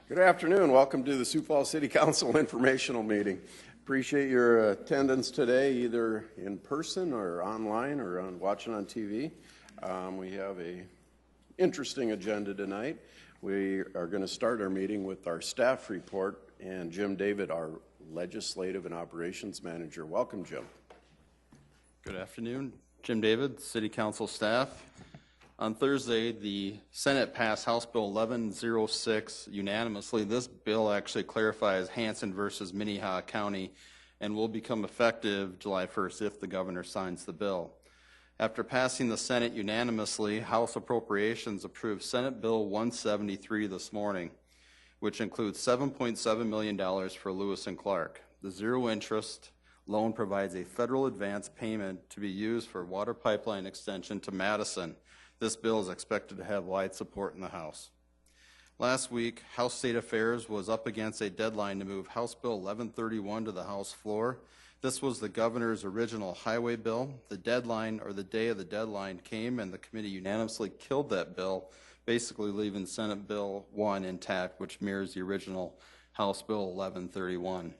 Good afternoon. Welcome to the Sioux Falls City Council informational meeting. Appreciate your attendance today, either in person or online or watching on TV. We have a interesting agenda tonight. We are going to start our meeting with our staff report and Jim David, our legislative and operations manager. Welcome, Jim. Good afternoon. Jim David, City Council staff. On Thursday, the Senate passed House Bill 1106 unanimously. This bill actually clarifies Hanson versus Minnehaha County and will become effective July 1st if the governor signs the bill. After passing the Senate unanimously, House Appropriations approved Senate Bill 173 this morning, which includes $7.7 million for Lewis and Clark. The zero-interest loan provides a federal advance payment to be used for water pipeline extension to Madison. This bill is expected to have wide support in the House. Last week, House State Affairs was up against a deadline to move House Bill 1131 to the House floor. This was the governor's original highway bill. The deadline, or the day of the deadline, came and the committee unanimously killed that bill, basically leaving Senate Bill 1 intact, which mirrors the original House Bill 1131.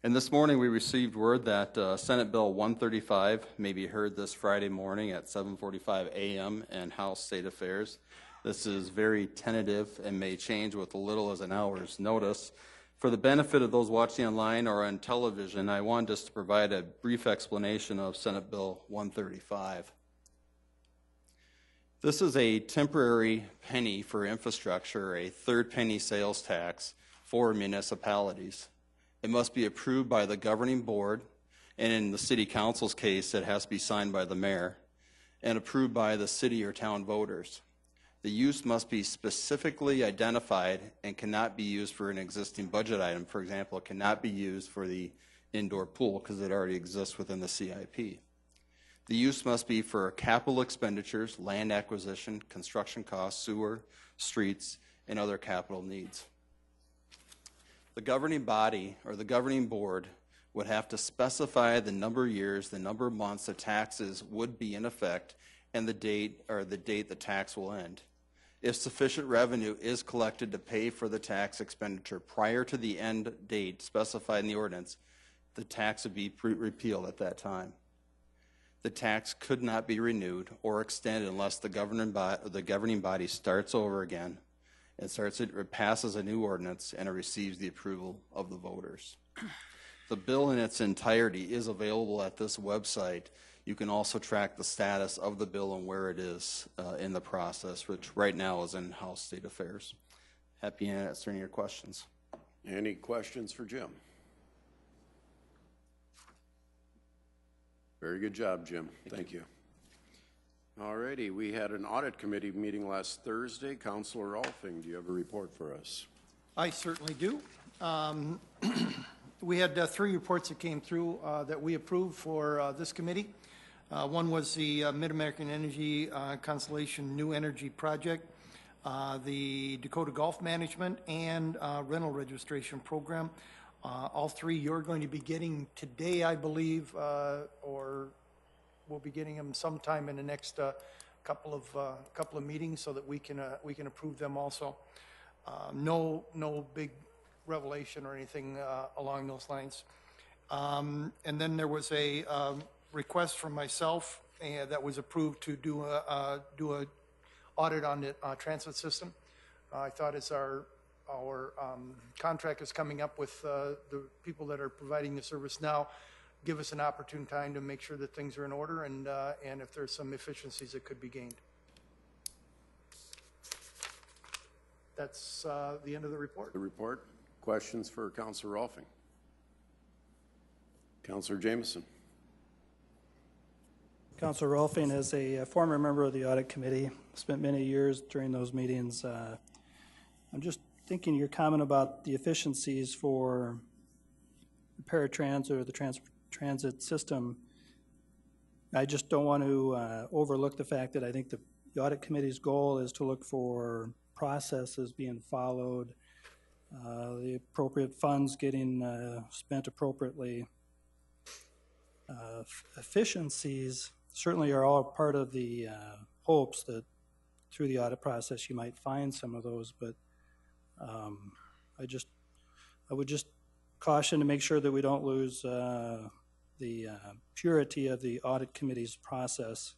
And this morning we received word that Senate Bill 135 may be heard this Friday morning at 7:45 a.m. in House State Affairs. This is very tentative and may change with a little as an hour's notice. For the benefit of those watching online or on television, I want just to provide a brief explanation of Senate Bill 135. This is a temporary penny for infrastructure, a third penny sales tax for municipalities. It must be approved by the governing board, and in the city council's case, it has to be signed by the mayor, and approved by the city or town voters. The use must be specifically identified and cannot be used for an existing budget item. For example, it cannot be used for the indoor pool because it already exists within the CIP. The use must be for capital expenditures, land acquisition, construction costs, sewer, streets, and other capital needs. The governing body or the governing board would have to specify the number of years, the number of months the taxes would be in effect, and the date the tax will end. If sufficient revenue is collected to pay for the tax expenditure prior to the end date specified in the ordinance, the tax would be repealed at that time. The tax could not be renewed or extended unless the governing body starts over again. It passes a new ordinance and it receives the approval of the voters. The bill in its entirety is available at this website. You can also track the status of the bill and where it is in the process, which right now is in House State Affairs. Happy to answer any of your questions. Any questions for Jim? Very good job, Jim. Thank you. All righty, we had an audit committee meeting last Thursday. Councilor Rolfing, do you have a report for us? I certainly do. We had 3 reports that came through that we approved for this committee. One was the Mid-American Energy Constellation New Energy Project, the Dakota Golf Management, and Rental Registration Program. All 3 you're going to be getting today, I believe, or we'll be getting them sometime in the next couple of meetings so that we can approve them also. No big revelation or anything along those lines. And then there was a request from myself that was approved to do a audit on the transit system. I thought as our contract is coming up with the people that are providing the service now, give us an opportune time to make sure that things are in order and if there's some efficiencies that could be gained. That's the end of the report. The report. Questions for Councilor Rolfing? Councilor Jameson. Councilor Rolfing, as a former member of the audit committee, spent many years during those meetings. I'm just thinking your comment about the efficiencies for the paratransit or the transit system. I just don't want to overlook the fact that I think the audit committee's goal is to look for processes being followed, the appropriate funds getting spent appropriately. Efficiencies certainly are all part of the hopes that through the audit process you might find some of those, but I would just caution to make sure that we don't lose the purity of the audit committee's process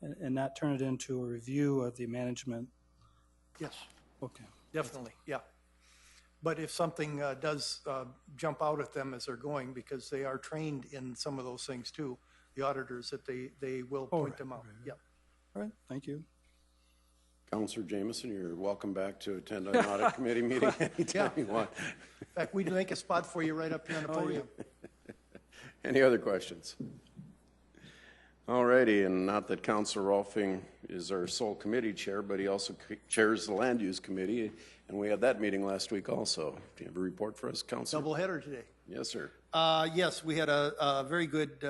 and not turn it into a review of the management. Yes, Okay. definitely, yeah. But if something does jump out at them as they're going, because they are trained in some of those things too, the auditors, that they will point them out. Yep. All right, thank you. Counselor Jameson, you're welcome back to attend an audit committee meeting anytime you want. In fact, we'd make a spot for you right up here on the podium. Any other questions? All righty, and not that Counselor Rolfing is our sole committee chair, but he also chairs the Land Use Committee, and we had that meeting last week also. Do you have a report for us, Counselor? Double header today. Yes, sir. Yes, we had a very good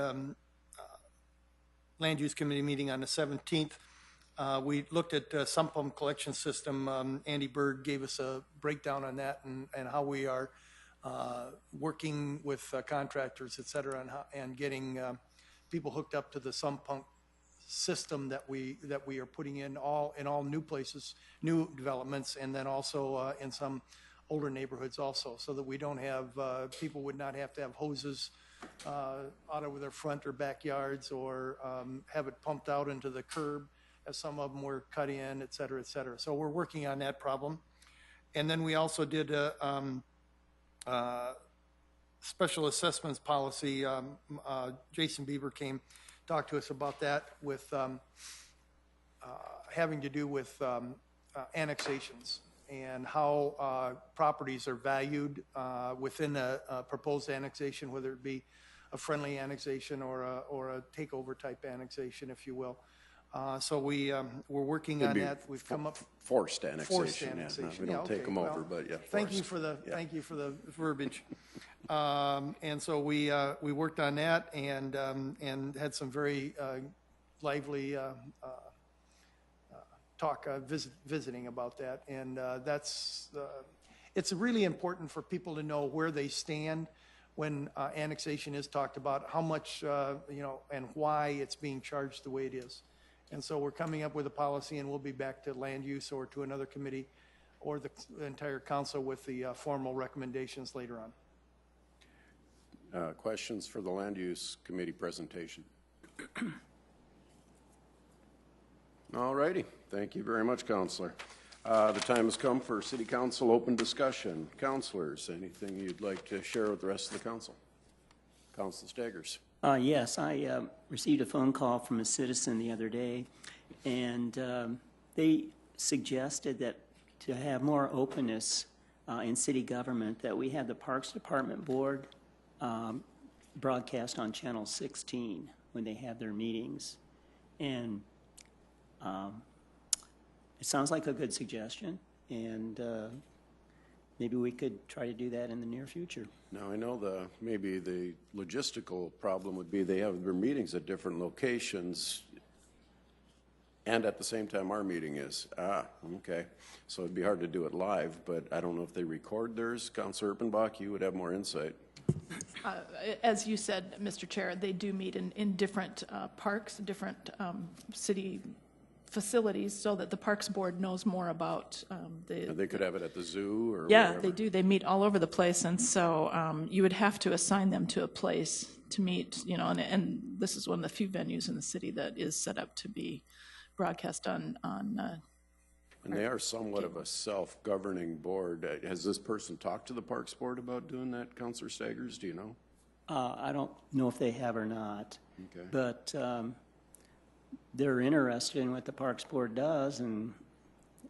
Land Use Committee meeting on the 17th. We looked at sump pump collection system. Andy Bird gave us a breakdown on that and how we are working with contractors, et cetera, and getting people hooked up to the sump pump system that we are putting in all new places, new developments, and then also in some older neighborhoods also, so that we don't have people would not have to have hoses out of their front or backyards, or have it pumped out into the curb, as some of them were cut in, et cetera, et cetera. So we're working on that problem. And then we also did a special assessments policy. Jason Bieber came, talked to us about that with having to do with annexations and how properties are valued within a proposed annexation, whether it be a friendly annexation or a takeover type annexation, if you will. So we're working on that. We've come up forced annexation. Forced annexation. Yeah, no, we don't take them over, but yeah. Thank you for the verbiage. And so we worked on that and had some very lively talk visiting about that. And it's really important for people to know where they stand when annexation is talked about, how much and why it's being charged the way it is. And so we're coming up with a policy, and we'll be back to land use or to another committee or the entire council with the formal recommendations later on. Questions for the Land Use Committee presentation? All righty. Thank you very much, Counselor. The time has come for City Council open discussion. Councilors, anything you'd like to share with the rest of the council? Council Staggers. Yes, I received a phone call from a citizen the other day, and they suggested that to have more openness in city government, that we have the Parks Department Board broadcast on Channel 16 when they have their meetings. And it sounds like a good suggestion, and maybe we could try to do that in the near future. Now, I know maybe the logistical problem would be they have their meetings at different locations, and at the same time our meeting is. Okay. So it'd be hard to do it live, but I don't know if they record theirs. Councilor Erpenbach, you would have more insight. As you said, Mr. Chair, they do meet in different parks, different city facilities, so that the Parks Board knows more about They could have it at the zoo or yeah, wherever. they do. They meet all over the place, and so you would have to assign them to a place to meet, and this is one of the few venues in the city that is set up to be broadcast on and they are somewhat of a self-governing board. Has this person talked to the Parks Board about doing that, Councilor Staggers? Do you know? I don't know if they have or not, Okay. but they're interested in what the Parks Board does, and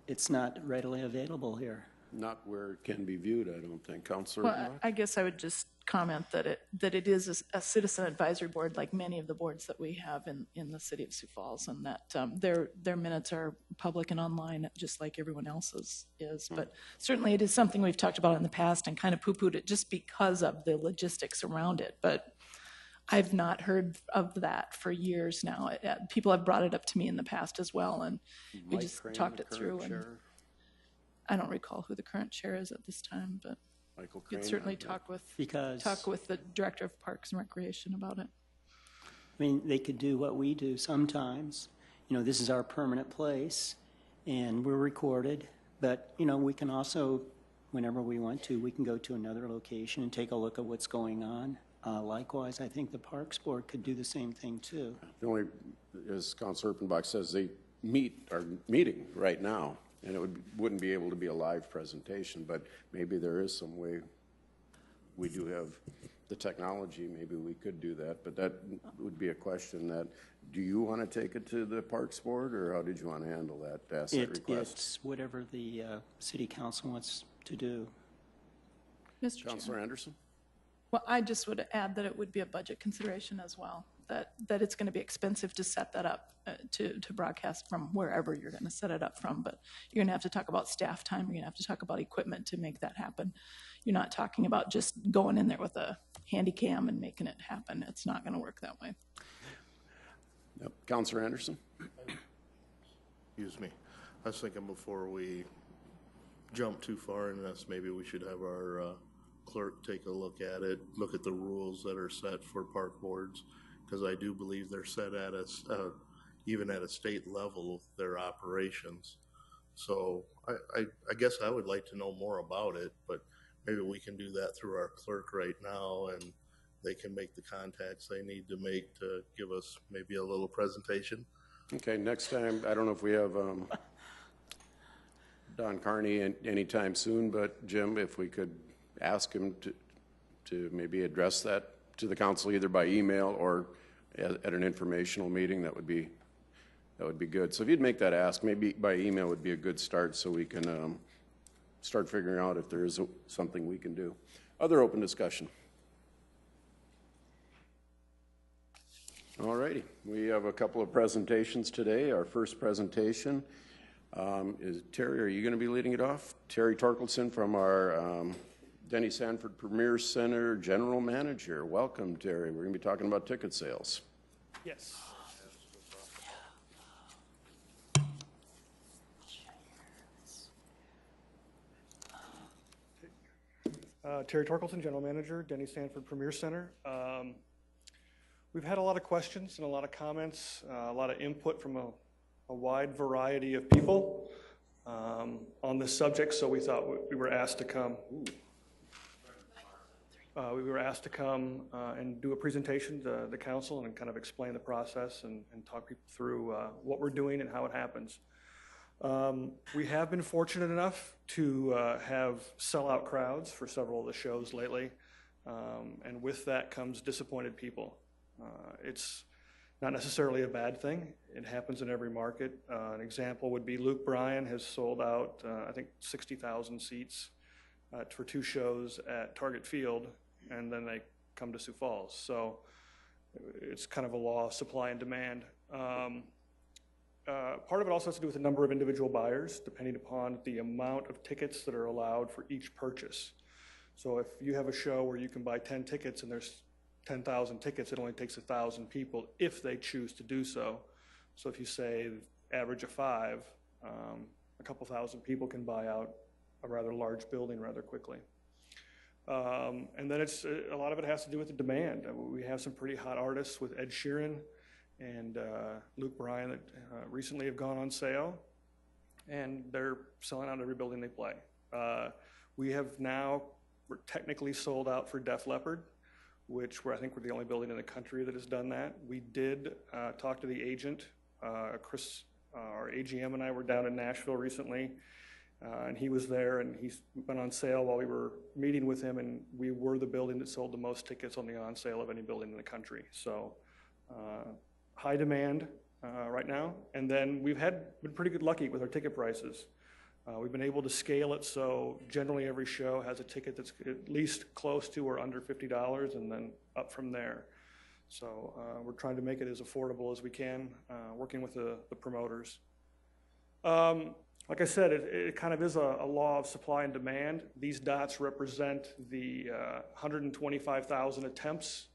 it's not readily available here. Not where it can be viewed, I don't think. Councilor Well, Erpenbach? I guess I would just comment that it is a citizen advisory board, like many of the boards that we have in the city of Sioux Falls, and that their minutes are public and online, just like everyone else's is. But certainly it is something we've talked about in the past and kind of poo-pooed it just because of the logistics around it. But I've not heard of that for years now. People have brought it up to me in the past as well, and we Mike just Crane, talked the it through. current And chair? I don't recall who the current chair is at this time, but Michael Crane, you'd certainly yeah. talk with the director of Parks and Recreation about it. I mean, they could do what we do sometimes. This is our permanent place, and we're recorded, but, we can also whenever we want to, we can go to another location and take a look at what's going on. Likewise, I think the Parks Board could do the same thing too. The only, as Councilor Erpenbach says, they are meeting right now, and it wouldn't be able to be a live presentation, but maybe there is some way. We do have the technology, maybe we could do that, but that would be a question that, do you want to take it to the Parks Board, or how did you want to handle that, ask that request? It's whatever the City Council wants to do. Mr. Chair. Councilor Anderson? Well, I just would add that it would be a budget consideration as well, that it's going to be expensive to set that up, to broadcast from wherever you're going to set it up from, but you're going to have to talk about staff time, you're going to have to talk about equipment to make that happen. You're not talking about just going in there with a handy cam and making it happen. It's not going to work that way. Yep. Councilor Anderson? Excuse me. I was thinking before we jump too far in this, maybe we should have our clerk take a look at it, look at the rules that are set for park boards, because I do believe they're set at even at a state level, their operations. So I guess I would like to know more about it, but maybe we can do that through our clerk right now, and they can make the contacts they need to make to give us maybe a little presentation. Okay, next time, I don't know if we have Don Carney anytime soon, but Jim, if we could ask him to maybe address that to the council either by email or at an informational meeting, that would be good. So if you'd make that ask, maybe by email would be a good start, so we can start figuring out if there is something we can do. Other open discussion. All righty, we have a couple of presentations today. Our first presentation is Terry. Are you going to be leading it off? Terry Torkelson from our Denny Sanford Premier Center General Manager. Welcome, Terry. We're going to be talking about ticket sales. Yes. Terry Torkelson, General Manager, Denny Sanford Premier Center. We've had a lot of questions and a lot of comments, a lot of input from a wide variety of people on this subject, so we thought we were asked to come. We were asked to come and do a presentation to the council and kind of explain the process and talk people through what we're doing and how it happens. We have been fortunate enough to have sellout crowds for several of the shows lately, and with that comes disappointed people. It's not necessarily a bad thing. It happens in every market. An example would be Luke Bryan has sold out, I think, 60,000 seats for 2 shows at Target Field, and then they come to Sioux Falls. So it's kind of a law of supply and demand. Part of it also has to do with the number of individual buyers, depending upon the amount of tickets that are allowed for each purchase. So if you have a show where you can buy 10 tickets and there's 10,000 tickets, it only takes 1,000 people if they choose to do so. So if you say average of 5, a couple thousand people can buy out a rather large building rather quickly. And then a lot of it has to do with the demand. We have some pretty hot artists with Ed Sheeran and Luke Bryan that recently have gone on sale, and they're selling out every building they play. We're technically sold out for Def Leppard, which I think we're the only building in the country that has done that. We did talk to the agent. Chris, our AGM, and I were down in Nashville recently, and he was there, and he's been on sale while we were meeting with him, and we were the building that sold the most tickets on the on sale of any building in the country. So high demand right now, and then we've been pretty good lucky with our ticket prices. We've been able to scale it, so generally every show has a ticket that's at least close to or under $50, and then up from there. So we're trying to make it as affordable as we can, working with the promoters. Like I said, it kind of is a law of supply and demand. These dots represent the 125,000 attempts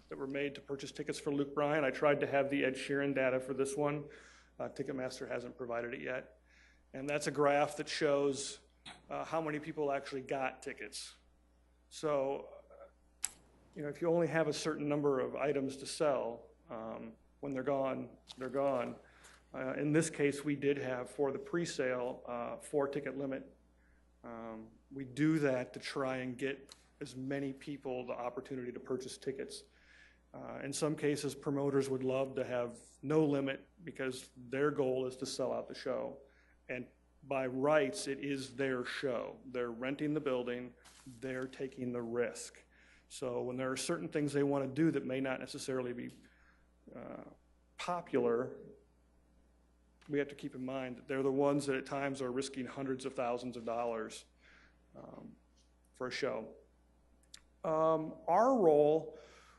that were made to purchase tickets for Luke Bryan. I tried to have the Ed Sheeran data for this one. Ticketmaster hasn't provided it yet. And that's a graph that shows how many people actually got tickets. So, if you only have a certain number of items to sell, when they're gone, they're gone. In this case, we did have, for the pre-sale, 4 ticket limit We do that to try and get as many people the opportunity to purchase tickets. In some cases, promoters would love to have no limit because their goal is to sell out the show. And by rights, it is their show. They're renting the building, they're taking the risk. So when there are certain things they want to do that may not necessarily be popular, we have to keep in mind that they're the ones that at times are risking hundreds of thousands of dollars for a show. Our role,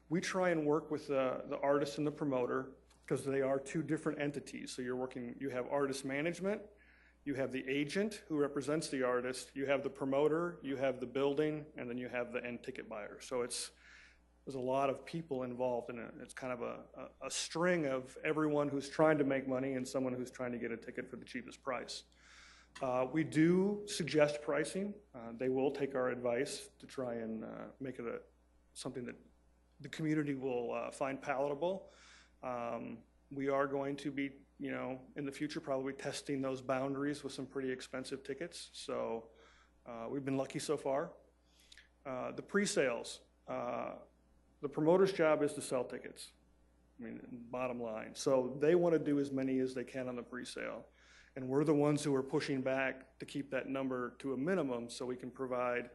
we try and work with the artist and the promoter because they are two different entities. So you have artist management, you have the agent who represents the artist, you have the promoter, you have the building, and then you have the end ticket buyer. So there's a lot of people involved in it. It's kind of a string of everyone who's trying to make money and someone who's trying to get a ticket for the cheapest price. We do suggest pricing. They will take our advice to try and make it something that the community will find palatable. We are going to be, in the future, probably testing those boundaries with some pretty expensive tickets. So we've been lucky so far. The pre-sales. The promoter's job is to sell tickets, bottom line. So they want to do as many as they can on the pre-sale. And we're the ones who are pushing back to keep that number to a minimum so we can provide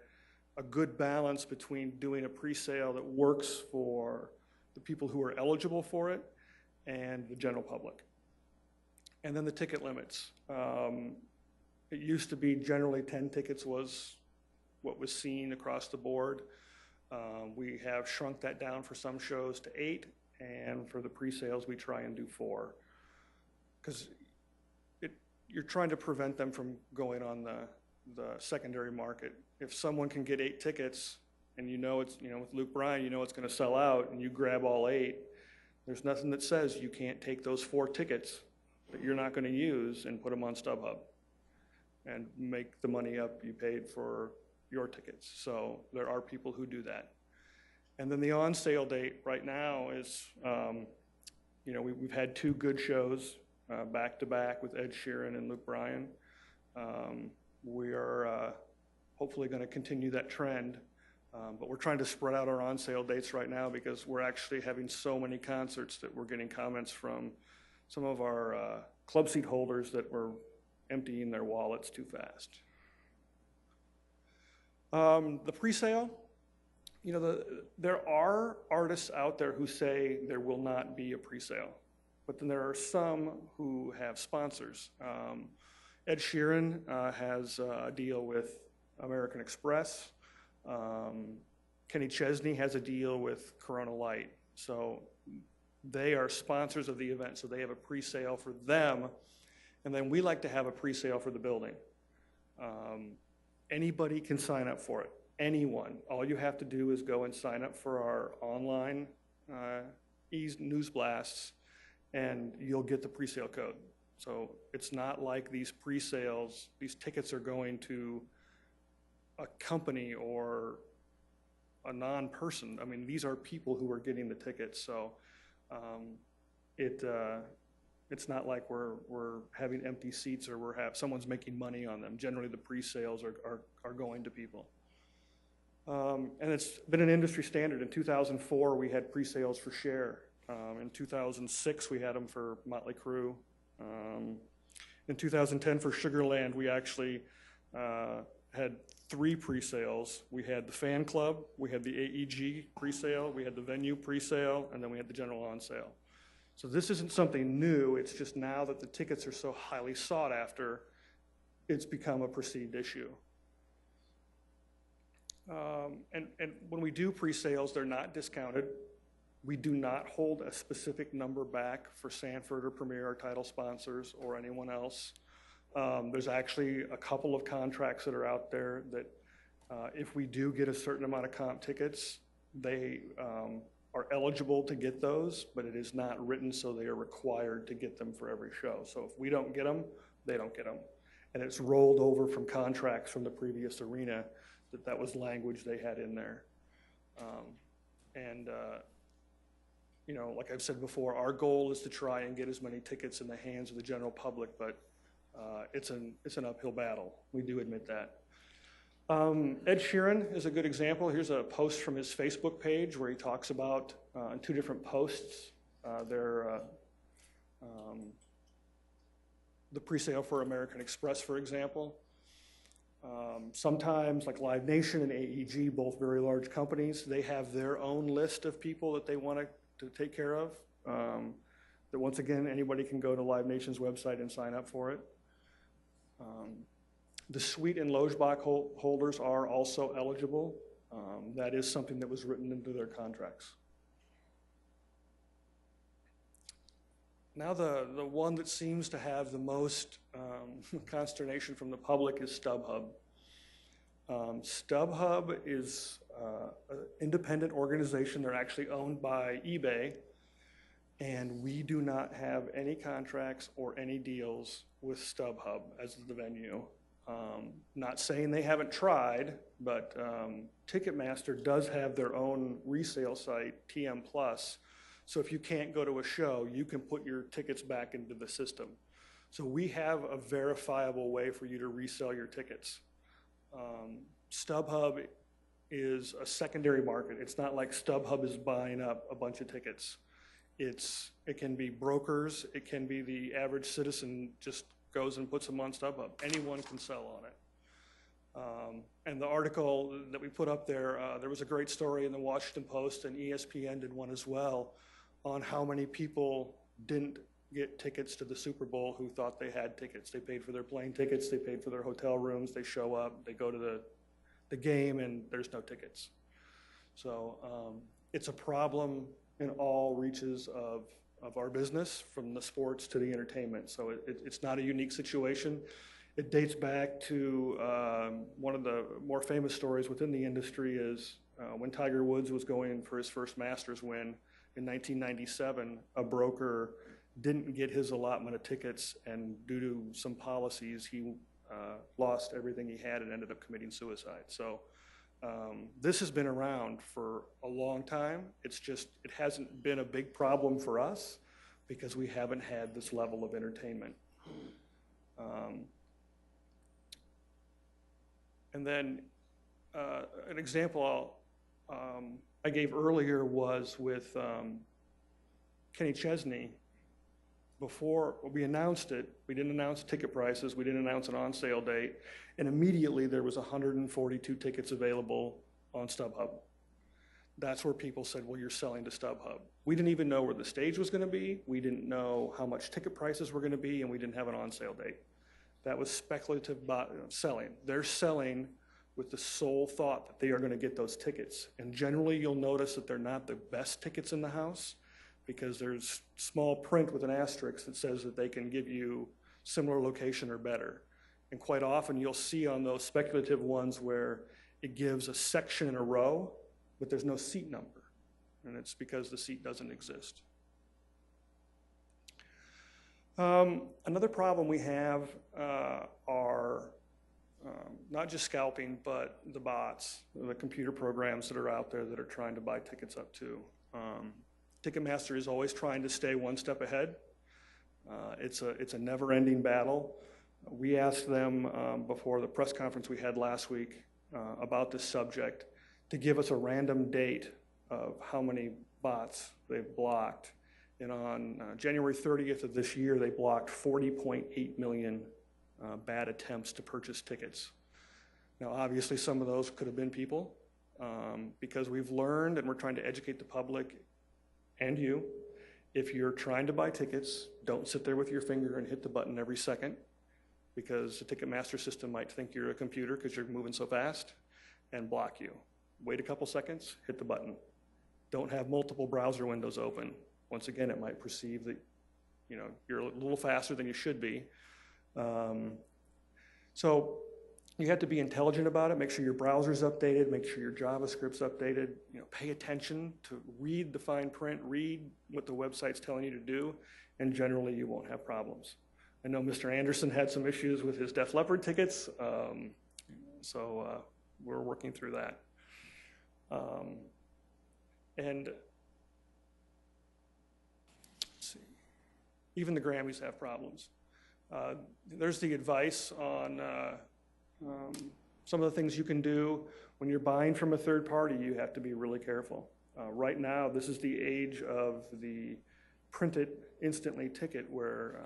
a good balance between doing a pre-sale that works for the people who are eligible for it and the general public. And then the ticket limits. It used to be generally 10 tickets was what was seen across the board. We have shrunk that down for some shows to 8, and for the pre-sales we try and do 4. Because you're trying to prevent them from going on the secondary market. If someone can get 8 tickets, and it's, with Luke Bryan, it's going to sell out, and you grab all 8, there's nothing that says you can't take those 4 tickets that you're not going to use and put them on StubHub and make the money up you paid for your tickets. So there are people who do that. And then the on sale date right now is, we've had 2 good shows back to back with Ed Sheeran and Luke Bryan. We are hopefully going to continue that trend, but we're trying to spread out our on sale dates right now because we're actually having so many concerts that we're getting comments from some of our club seat holders that we're emptying their wallets too fast. The pre-sale, there are artists out there who say there will not be a pre-sale, but then there are some who have sponsors. Ed Sheeran has a deal with American Express. Kenny Chesney has a deal with Corona Light. So they are sponsors of the event, so they have a pre-sale for them, and then we like to have a pre-sale for the building. Anybody can sign up for it, anyone. All you have to do is go and sign up for our online news blasts, and you'll get the pre-sale code. So it's not like these pre-sales, these tickets are going to a company or a non-person. These are people who are getting the tickets. So it's not like we're having empty seats or someone's making money on them. Generally, the pre-sales are going to people. And it's been an industry standard. In 2004, we had pre-sales for Cher. In 2006, we had them for Motley Crue. In 2010, for Sugarland, we actually had 3 pre-sales. We had the fan club, we had the AEG pre-sale, we had the venue pre-sale, and then we had the general on sale. So this isn't something new, it's just now that the tickets are so highly sought after, it's become a perceived issue. And when we do pre-sales, they're not discounted. We do not hold a specific number back for Sanford or Premier, our title sponsors, or anyone else. There's actually a couple of contracts that are out there that if we do get a certain amount of comp tickets, they are eligible to get those, but it is not written so they are required to get them for every show. So if we don't get them, they don't get them. And it's rolled over from contracts from the previous arena that was language they had in there. Like I've said before, our goal is to try and get as many tickets in the hands of the general public, but it's an uphill battle. We do admit that. Ed Sheeran is a good example. Here's a post from his Facebook page where he talks about, in 2 different posts, the pre-sale for American Express, for example. Sometimes, like Live Nation and AEG, both very large companies, they have their own list of people that they want to take care of. That once again, anybody can go to Live Nation's website and sign up for it. The suite and loge box holders are also eligible. That is something that was written into their contracts. Now the one that seems to have the most consternation from the public is StubHub. StubHub is an independent organization. They're actually owned by eBay, and we do not have any contracts or any deals with StubHub as the venue. Not saying they haven't tried, but Ticketmaster does have their own resale site, TM Plus. So if you can't go to a show, you can put your tickets back into the system. So we have a verifiable way for you to resell your tickets. StubHub is a secondary market. It's not like StubHub is buying up a bunch of tickets. It can be brokers. It can be the average citizen just goes and puts them on StubHub. Anyone can sell on it. And the article that we put up there, there was a great story in the Washington Post, and ESPN did one as well, on how many people didn't get tickets to the Super Bowl who thought they had tickets. They paid for their plane tickets, they paid for their hotel rooms, they show up, they go to the game, and there's no tickets. So it's a problem in all reaches of our business, from the sports to the entertainment. So it's not a unique situation. It dates back to one of the more famous stories within the industry is when Tiger Woods was going for his first Masters win in 1997, a broker didn't get his allotment of tickets, and due to some policies, he lost everything he had and ended up committing suicide. So this has been around for a long time. It's just, it hasn't been a big problem for us because we haven't had this level of entertainment. And then an example I gave earlier was with Kenny Chesney. Before we announced it, we didn't announce ticket prices, we didn't announce an on-sale date, and immediately there was 142 tickets available on StubHub. That's where people said, well, you're selling to StubHub. We didn't even know where the stage was going to be, we didn't know how much ticket prices were going to be, and we didn't have an on-sale date. That was speculative selling. They're selling with the sole thought that they are going to get those tickets. And generally, you'll notice that they're not the best tickets in the house, because there's small print with an asterisk that says that they can give you similar location or better. And quite often you'll see on those speculative ones where it gives a section in a row, but there's no seat number. And it's because the seat doesn't exist. Another problem we have are not just scalping, but the bots, the computer programs that are out there that are trying to buy tickets up too. Ticketmaster is always trying to stay one step ahead. It's a never-ending battle. We asked them before the press conference we had last week about this subject to give us a random date of how many bots they've blocked. And on January 30th of this year, they blocked 40.8 million bad attempts to purchase tickets. Now, obviously, some of those could have been people because we've learned, and we're trying to educate the public and you, if you're trying to buy tickets, don't sit there with your finger and hit the button every second, because the Ticketmaster system might think you're a computer because you're moving so fast and block you. Wait a couple seconds, hit the button. Don't have multiple browser windows open. Once again, it might perceive that you're a little faster than you should be. So you have to be intelligent about it. Make sure your browser's updated. Make sure your JavaScript's updated. Pay attention to read the fine print, read what the website's telling you to do, and generally you won't have problems. I know Mr. Anderson had some issues with his Def Leppard tickets, so we're working through that. And let's see, even the Grammys have problems. There's the advice on Some of the things you can do when you're buying from a third party, you have to be really careful. Right now, this is the age of the printed instantly ticket where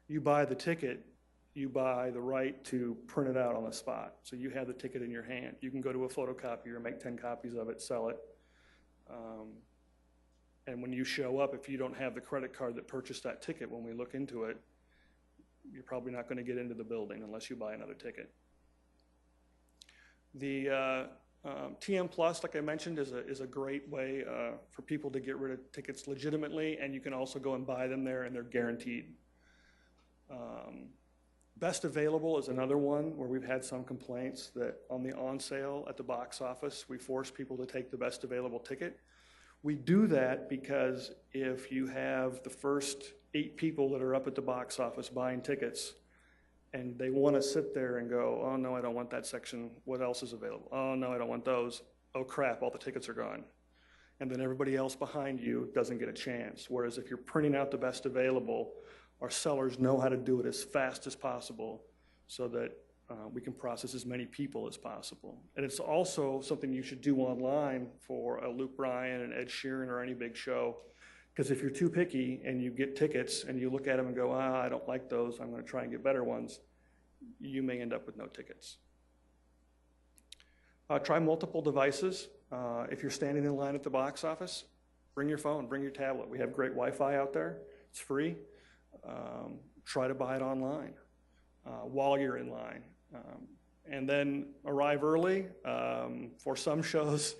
you buy the ticket, you buy the right to print it out on the spot. So you have the ticket in your hand. You can go to a photocopier, make 10 copies of it, sell it. And when you show up, if you don't have the credit card that purchased that ticket, when we look into it, you're probably not going to get into the building unless you buy another ticket. The TM Plus, like I mentioned, is a great way for people to get rid of tickets legitimately, and you can also go and buy them there, and they're guaranteed. Best Available is another one where we've had some complaints that on the on sale at the box office, we force people to take the best available ticket. We do that because if you have the first 8 people that are up at the box office buying tickets and they want to sit there and go, oh no, I don't want that section, what else is available? Oh no, I don't want those. Oh crap, all the tickets are gone. And then everybody else behind you doesn't get a chance. Whereas if you're printing out the best available, our sellers know how to do it as fast as possible so that we can process as many people as possible. And it's also something you should do online for a Luke Bryan and Ed Sheeran or any big show, because if you're too picky and you get tickets and you look at them and go, I don't like those, I'm going to try and get better ones, you may end up with no tickets. Try multiple devices. If you're standing in line at the box office, bring your phone, bring your tablet. We have great Wi-Fi out there. It's free. Try to buy it online while you're in line. And then arrive early. For some shows,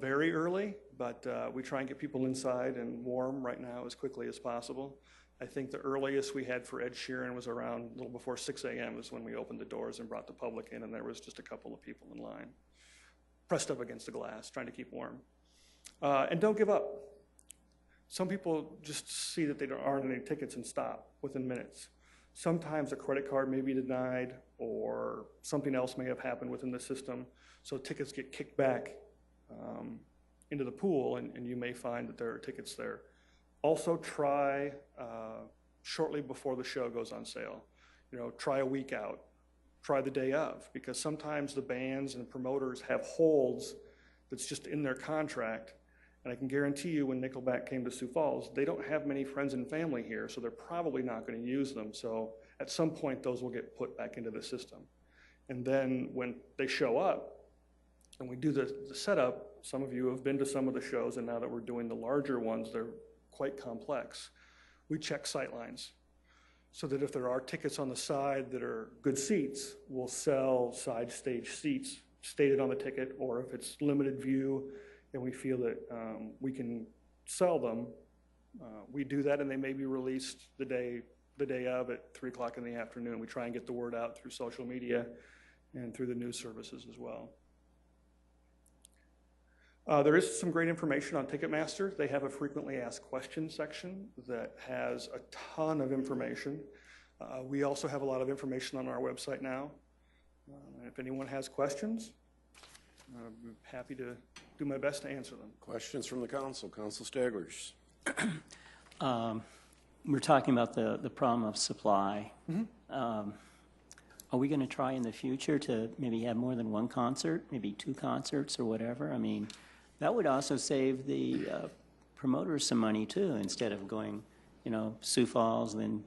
very early, but we try and get people inside and warm right now as quickly as possible. I think the earliest we had for Ed Sheeran was around a little before 6 a.m. is when we opened the doors and brought the public in, and there was just a couple of people in line, pressed up against the glass, trying to keep warm. And don't give up. Some people just see that there aren't any tickets and stop within minutes. Sometimes a credit card may be denied or something else may have happened within the system, so tickets get kicked back into the pool, and you may find that there are tickets there. Also try shortly before the show goes on sale. Try a week out, try the day of, because sometimes the bands and promoters have holds that's just in their contract. And I can guarantee you when Nickelback came to Sioux Falls, they don't have many friends and family here, so they're probably not going to use them. So at some point, those will get put back into the system. And then when they show up and we do the setup, some of you have been to some of the shows, and now that we're doing the larger ones, they're quite complex. We check sight lines so that if there are tickets on the side that are good seats, we'll sell side stage seats stated on the ticket, or if it's limited view, and we feel that we can sell them, we do that, and they may be released the day of at 3 o'clock in the afternoon. We try and get the word out through social media and through the news services as well. There is some great information on Ticketmaster. They have a frequently asked questions section that has a ton of information. We also have a lot of information on our website now. If anyone has questions, I'm happy to do my best to answer them. Questions from the council. Council Staglers. We're talking about the problem of supply. Mm-hmm. Are we going to try in the future to maybe have more than one concert, maybe 2 concerts or whatever? I mean, that would also save the promoters some money too, instead of going, Sioux Falls, then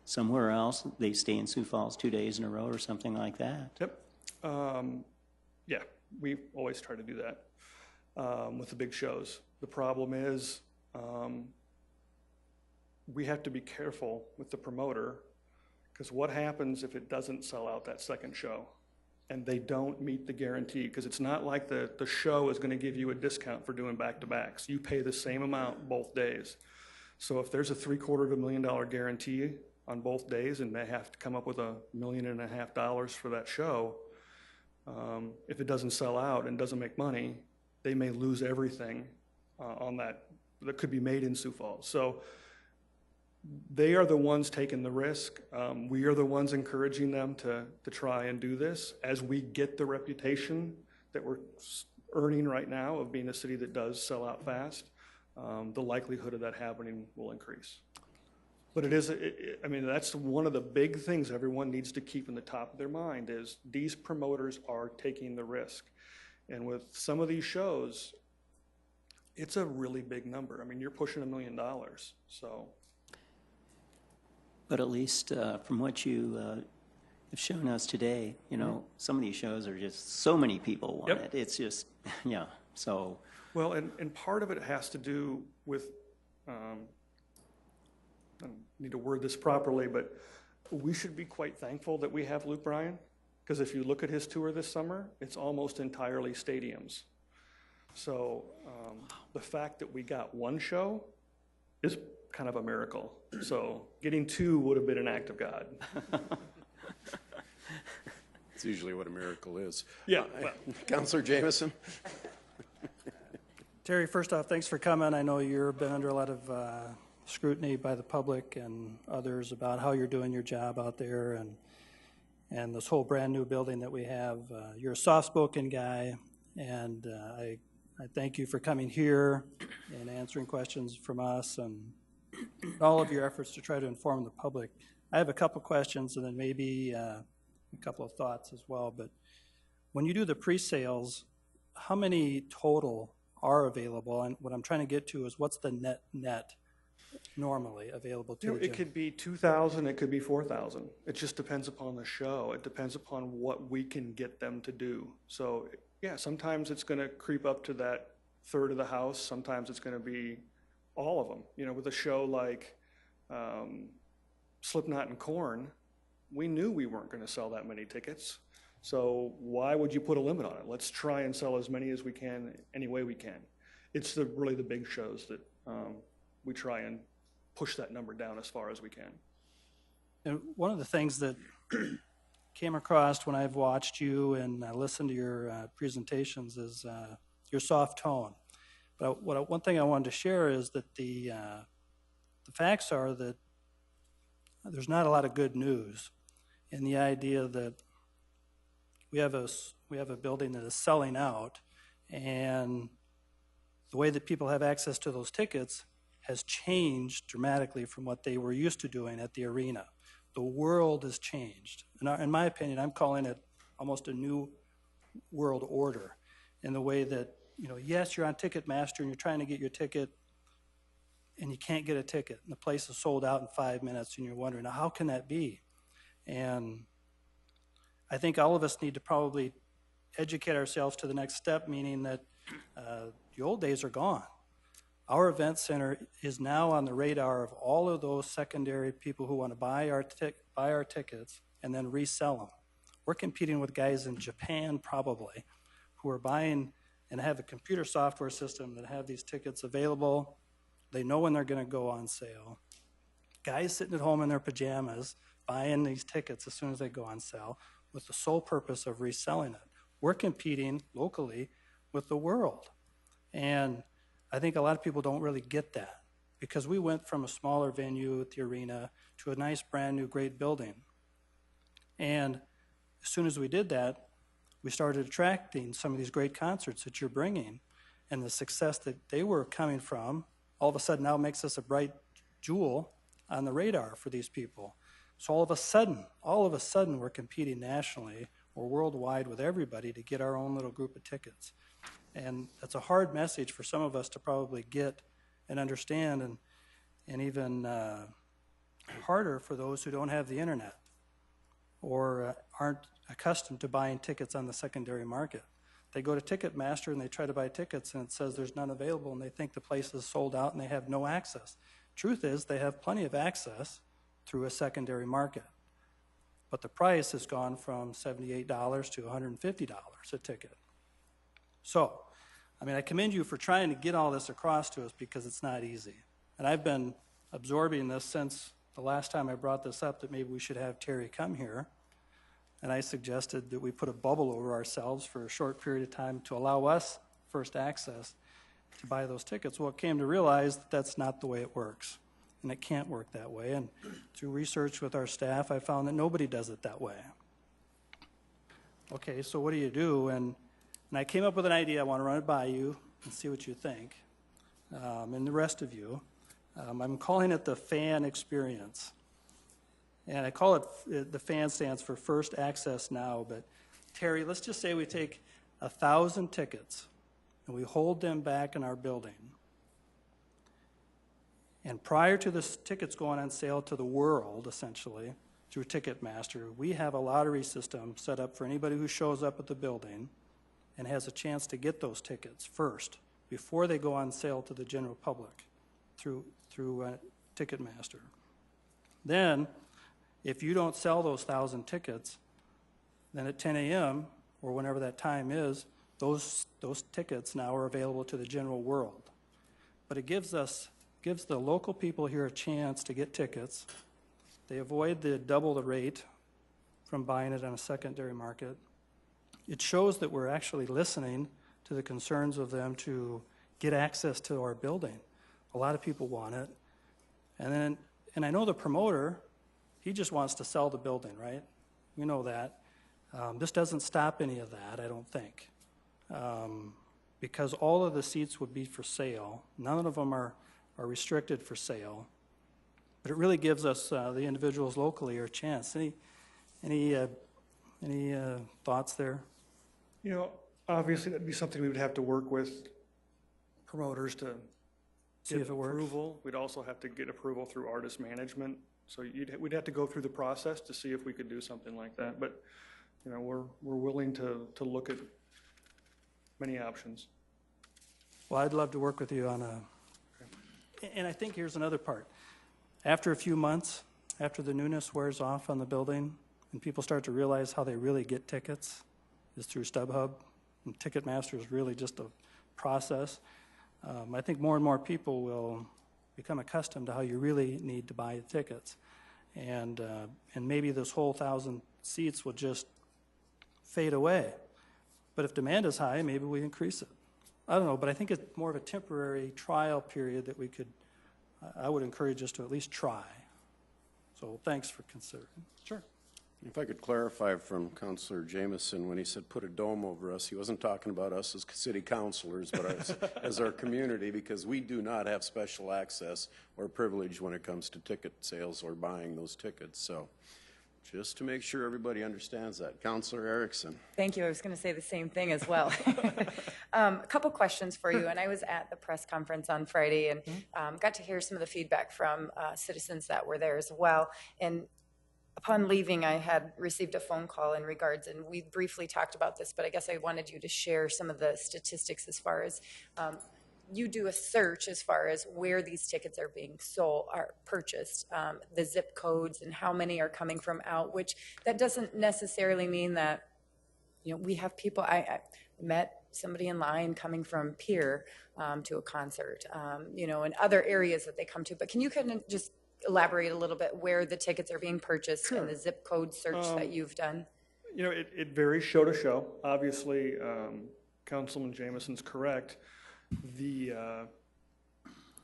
somewhere else. They stay in Sioux Falls 2 days in a row or something like that. Yep. Yeah, we always try to do that with the big shows. The problem is we have to be careful with the promoter, because what happens if it doesn't sell out that second show and they don't meet the guarantee? Because it's not like the show is going to give you a discount for doing back-to-backs. You pay the same amount both days. So if there's a $750,000 guarantee on both days and they have to come up with $1.5 million for that show, if it doesn't sell out and doesn't make money, they may lose everything on that could be made in Sioux Falls. So they are the ones taking the risk. We are the ones encouraging them to try and do this. As we get the reputation that we're earning right now of being a city that does sell out fast, the likelihood of that happening will increase. But it is, I mean, that's one of the big things everyone needs to keep in the top of their mind is these promoters are taking the risk. And with some of these shows, it's a really big number. I mean, you're pushing $1 million, so. But at least from what you have shown us today, you know, some of these shows are just, so many people want it. It's just, yeah, so. Well, and part of it has to do with, I need to word this properly, but we should be quite thankful that we have Luke Bryan, because if you look at his tour this summer, it's almost entirely stadiums. So the fact that we got one show is kind of a miracle. So getting 2 would have been an act of God. It's usually what a miracle is. Yeah. Well. Councilor Jameson? Terry, first off, thanks for coming. I know you've been under a lot of scrutiny by the public and others about how you're doing your job out there and this whole brand new building that we have. You're a soft-spoken guy, and I thank you for coming here and answering questions from us and all of your efforts to try to inform the public. I have a couple questions and then maybe a couple of thoughts as well. But when you do the pre-sales, how many total are available? And what I'm trying to get to is what's the net normally available to It could be 2,000, it could be 4,000. It just depends upon the show. It depends upon what we can get them to do. So yeah, sometimes it's going to creep up to that third of the house. Sometimes it's going to be all of them. You know, with a show like Slipknot and Korn, we knew we weren't going to sell that many tickets. So why would you put a limit on it? Let's try and sell as many as we can any way we can. It's really the big shows that we try and push that number down as far as we can. And one of the things that came across when I've watched you and I listened to your presentations is your soft tone. But one thing I wanted to share is that the facts are that there's not a lot of good news in the idea that we have a building that is selling out, and the way that people have access to those tickets has changed dramatically from what they were used to doing at the arena. The world has changed. And in my opinion, I'm calling it almost a new world order in the way that, you know, yes, you're on Ticketmaster and you're trying to get your ticket and you can't get a ticket and the place is sold out in 5 minutes and you're wondering, now, how can that be? And I think all of us need to probably educate ourselves to the next step, meaning that the old days are gone. Our event center is now on the radar of all of those secondary people who want to buy our tickets and then resell them. We're competing with guys in Japan probably who are buying and have a computer software system that have these tickets available. They know when they're going to go on sale. Guys sitting at home in their pajamas buying these tickets as soon as they go on sale with the sole purpose of reselling it. We're competing locally with the world. And I think a lot of people don't really get that because we went from a smaller venue at the arena to a nice, brand new, great building. And as soon as we did that, we started attracting some of these great concerts that you're bringing, and the success that they were coming from all of a sudden now makes us a bright jewel on the radar for these people. So all of a sudden we're competing nationally or worldwide with everybody to get our own little group of tickets. And that's a hard message for some of us to probably get and understand, and even harder for those who don't have the internet or aren't accustomed to buying tickets on the secondary market. They go to Ticketmaster and they try to buy tickets and it says there's none available and they think the place is sold out and they have no access. Truth is they have plenty of access through a secondary market. But the price has gone from $78 to $150 a ticket. So, I mean, I commend you for trying to get all this across to us because it's not easy. And I've been absorbing this since the last time I brought this up that maybe we should have Terry come here. And I suggested that we put a bubble over ourselves for a short period of time to allow us first access to buy those tickets. Well, I came to realize that that's not the way it works. And it can't work that way. And through research with our staff, I found that nobody does it that way. Okay, so what do you do? And I came up with an idea. I want to run it by you and see what you think, and the rest of you. I'm calling it the fan experience. And I call it, the FAN stands for First Access Now, but Terry, let's just say we take 1,000 tickets and we hold them back in our building. And prior to the tickets going on sale to the world, essentially, through Ticketmaster, we have a lottery system set up for anybody who shows up at the building and has a chance to get those tickets first, before they go on sale to the general public through Ticketmaster. Then, if you don't sell those 1,000 tickets, then at 10 a.m., or whenever that time is, those tickets now are available to the general world. But it gives the local people here a chance to get tickets. They avoid the double the rate from buying it on a secondary market. It shows that we're actually listening to the concerns of them to get access to our building. A lot of people want it. And I know the promoter, he just wants to sell the building, right? We know that. This doesn't stop any of that, I don't think. Because all of the seats would be for sale. None of them are restricted for sale. But it really gives us, the individuals locally, a chance. Any thoughts there? You know, obviously that'd be something we would have to work with promoters to See get if it works. approval. We'd also have to get approval through artist management. So we'd have to go through the process to see if we could do something like that. But, you know, we're willing to look at many options. Well, I'd love to work with you on and I think here's another part. After a few months, after the newness wears off on the building, and people start to realize how they really get tickets is through StubHub, and Ticketmaster is really just a process. I think more and more people will become accustomed to how you really need to buy tickets. And maybe this whole 1,000 seats will just fade away. But if demand is high, maybe we increase it. I don't know, but I think it's more of a temporary trial period that we could, I would encourage us to at least try. So thanks for considering. Sure. If I could clarify from Councilor Jamison, when he said put a dome over us, he wasn't talking about us as city councilors, but as our community, because we do not have special access or privilege when it comes to ticket sales or buying those tickets. So just to make sure everybody understands that. Councilor Erickson. Thank you. I was going to say the same thing as well. A couple questions for you. And I was at the press conference on Friday and got to hear some of the feedback from citizens that were there as well. And upon leaving, I had received a phone call in regards, and we briefly talked about this, but I guess I wanted you to share some of the statistics as far as you do a search as far as where these tickets are being sold, are purchased, the zip codes and how many are coming from out, which that doesn't necessarily mean that, you know, we have people, I met somebody in line coming from Pier to a concert, you know, and other areas that they come to, but can you kind of just elaborate a little bit where the tickets are being purchased and the zip code search that you've done? You know, it varies show to show. Obviously, Councilman Jamison's correct. There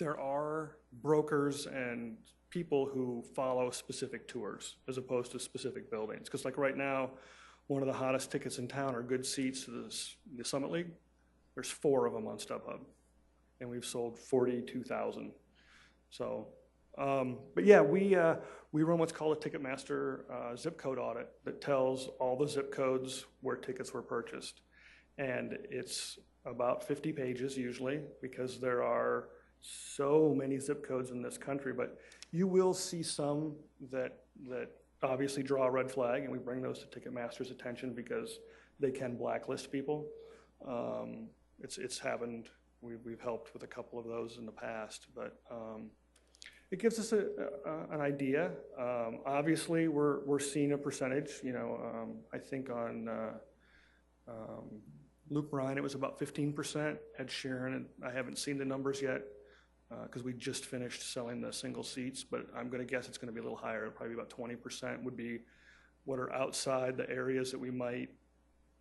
are brokers and people who follow specific tours as opposed to specific buildings. Because like right now, one of the hottest tickets in town are good seats to the Summit League. There's 4 of them on StubHub, and we've sold 42,000. So, but yeah, we run what's called a Ticketmaster zip code audit that tells all the zip codes where tickets were purchased. And it's about 50 pages usually, because there are so many zip codes in this country, but you will see some that obviously draw a red flag, and we bring those to Ticketmaster's attention because they can blacklist people. It's happened. We've helped with a couple of those in the past, but it gives us an idea. Obviously, we're seeing a percentage. You know, I think on Luke Bryan, it was about 15%. Ed Sheeran, I haven't seen the numbers yet because we just finished selling the single seats, but I'm going to guess it's going to be a little higher. Probably about 20% would be what are outside the areas that we might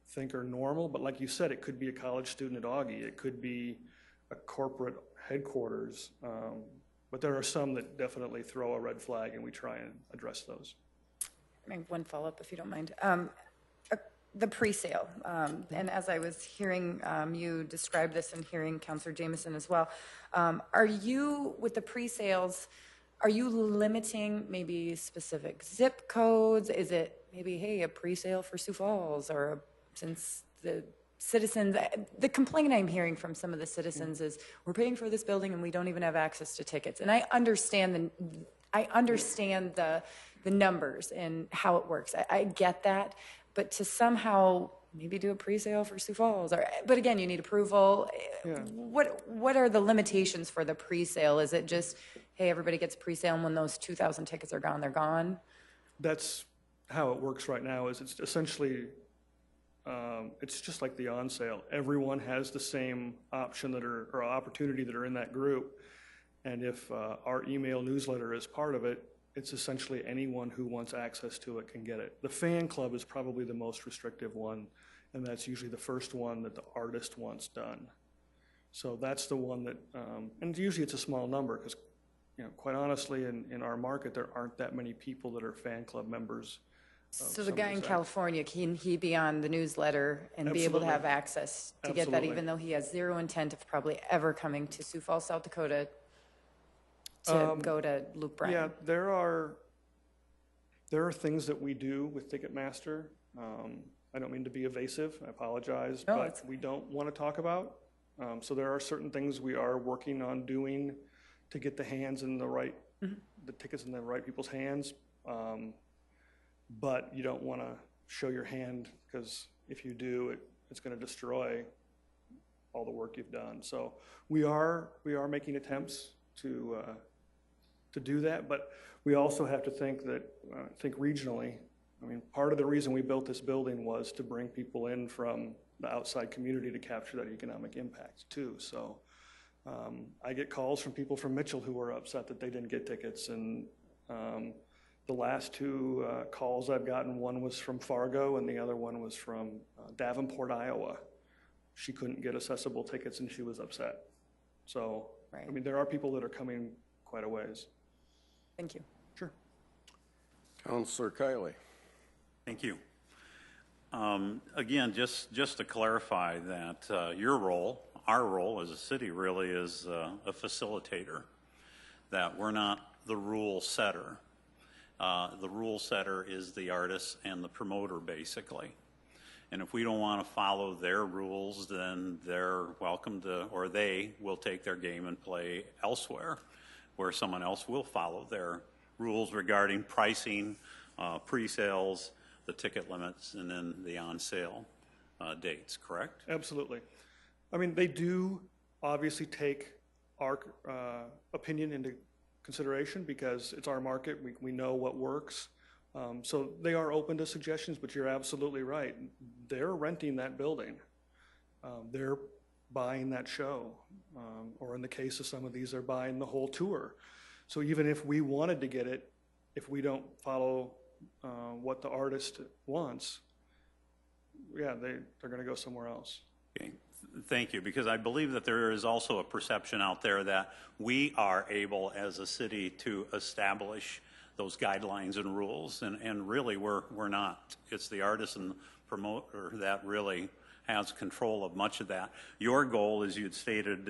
think are normal. But like you said, it could be a college student at Augie. It could be a corporate headquarters. But there are some that definitely throw a red flag, and we try and address those. Maybe one follow-up, if you don't mind. the pre-sale, and as I was hearing you describe this and hearing Councilor Jameson as well, are you, with the pre-sales, are you limiting maybe specific zip codes? Is it maybe, hey, a pre-sale for Sioux Falls, or since the citizens, the complaint I'm hearing from some of the citizens is, we're paying for this building and we don't even have access to tickets. And I understand the numbers and how it works. I get that. But to somehow maybe do a pre-sale for Sioux Falls, but again, you need approval. Yeah. What are the limitations for the pre-sale? Is it just, hey, everybody gets pre-sale, and when those 2,000 tickets are gone, they're gone? That's how it works right now. Is it's essentially it's just like the on sale. Everyone has the same option or opportunity that are in that group, and if our email newsletter is part of it, it's essentially anyone who wants access to it can get it. The fan club is probably the most restrictive one, and that's usually the first one that the artist wants done. So that's the one that, and usually it's a small number because, quite honestly, in our market, there aren't that many people that are fan club members. So the guy in California, can he be on the newsletter and Absolutely. Be able to have access to Absolutely. Get that, even though he has zero intent of probably ever coming to Sioux Falls, South Dakota, to go to Luke Bryan? Yeah, there are things that we do with Ticketmaster. I don't mean to be evasive, I apologize, no, but we don't want to talk about. So there are certain things we are working on doing to get the hands in the right, the tickets in the right people's hands. But you don't want to show your hand, because if you do, it's going to destroy all the work you've done. So we are making attempts to do that, but we also have to think regionally. I mean, part of the reason we built this building was to bring people in from the outside community to capture that economic impact too. So I get calls from people from Mitchell who are upset that they didn't get tickets, and the last two calls I've gotten, one was from Fargo and the other one was from Davenport, Iowa. She couldn't get accessible tickets and she was upset. So, right. I mean, there are people that are coming quite a ways. Thank you. Sure. Councilor Kiley. Thank you. Again, just to clarify that your role, our role as a city really is a facilitator, that we're not the rule setter. The rule setter is the artist and the promoter, basically. And if we don't want to follow their rules, then they're welcome to, or they will take their game and play elsewhere, where someone else will follow their rules regarding pricing, pre-sales, the ticket limits, and then the on-sale dates, correct? Absolutely. I mean, they do obviously take our opinion into consideration because it's our market. We know what works. So they are open to suggestions, but you're absolutely right. They're renting that building. They're buying that show. Or in the case of some of these, they're buying the whole tour. So even if we wanted to get it, if we don't follow what the artist wants, yeah, they're going to go somewhere else. Okay. Thank you, because I believe that there is also a perception out there that we are able as a city to establish those guidelines and rules, and really we're not. It's the artist and promoter that really has control of much of that. Your goal, as you'd stated,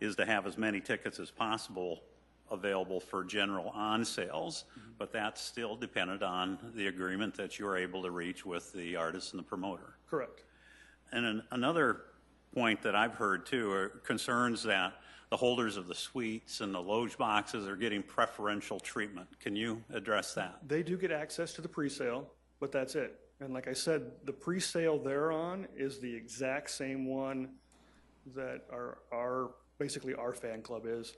is to have as many tickets as possible available for general on sales, but that's still dependent on the agreement that you're able to reach with the artist and the promoter. Correct. And another point that I've heard too are concerns that the holders of the suites and the loge boxes are getting preferential treatment. Can you address that? They do get access to the pre-sale, but that's it. And like I said, the pre-sale they're on is the exact same one that basically our fan club is.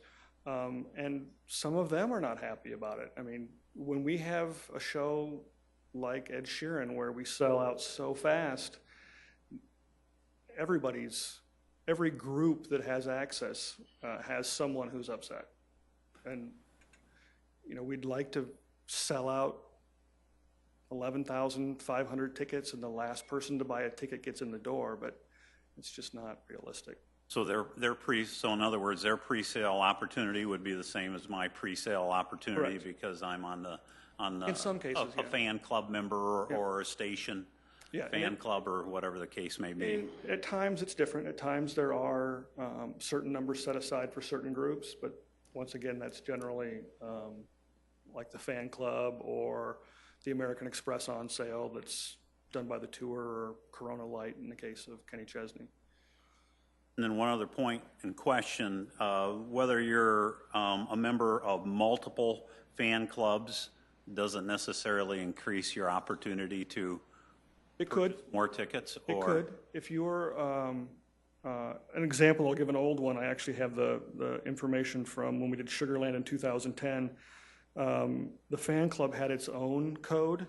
And some of them are not happy about it. I mean, when we have a show like Ed Sheeran where we sell out so fast, every group that has access has someone who's upset. And, you know, we'd like to sell out 11,500 tickets and the last person to buy a ticket gets in the door, but it's just not realistic. So so in other words, their pre-sale opportunity would be the same as my pre-sale opportunity. Correct. Because I'm on the in some cases, a fan club member or a station. Yeah, fan club or whatever the case may be. At times it's different. At times there are certain numbers set aside for certain groups, but once again, that's generally like the fan club or the American Express on sale that's done by the tour, or Corona Light in the case of Kenny Chesney. And then one other point in question, whether you're a member of multiple fan clubs doesn't necessarily increase your opportunity to It could. more tickets? It could. If you're, an example, I'll give an old one. I actually have the information from when we did Sugarland in 2010. The fan club had its own code.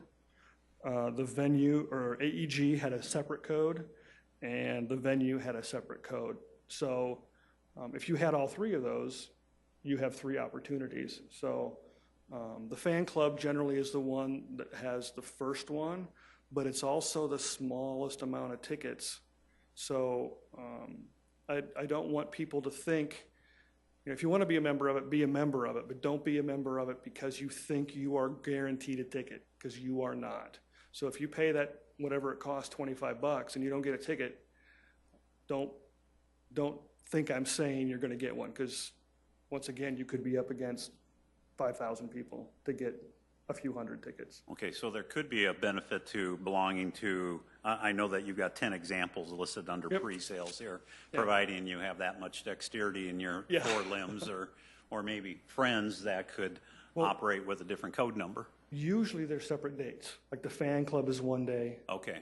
The venue, or AEG, had a separate code, and the venue had a separate code. So if you had all three of those, you have 3 opportunities. So the fan club generally is the one that has the first one, but it's also the smallest amount of tickets. So I don't want people to think, you know, if you want to be a member of it, be a member of it, but don't be a member of it because you think you are guaranteed a ticket, because you are not. So if you pay that, whatever it costs, $25, and you don't get a ticket, don't think I'm saying you're going to get one, because once again, you could be up against 5,000 people to get a few hundred tickets. Okay, so there could be a benefit to belonging to, I know that you've got 10 examples listed under pre-sales here, providing you have that much dexterity in your 4 limbs, or maybe friends that could operate with a different code number. Usually they're separate dates. Like the fan club is one day. Okay.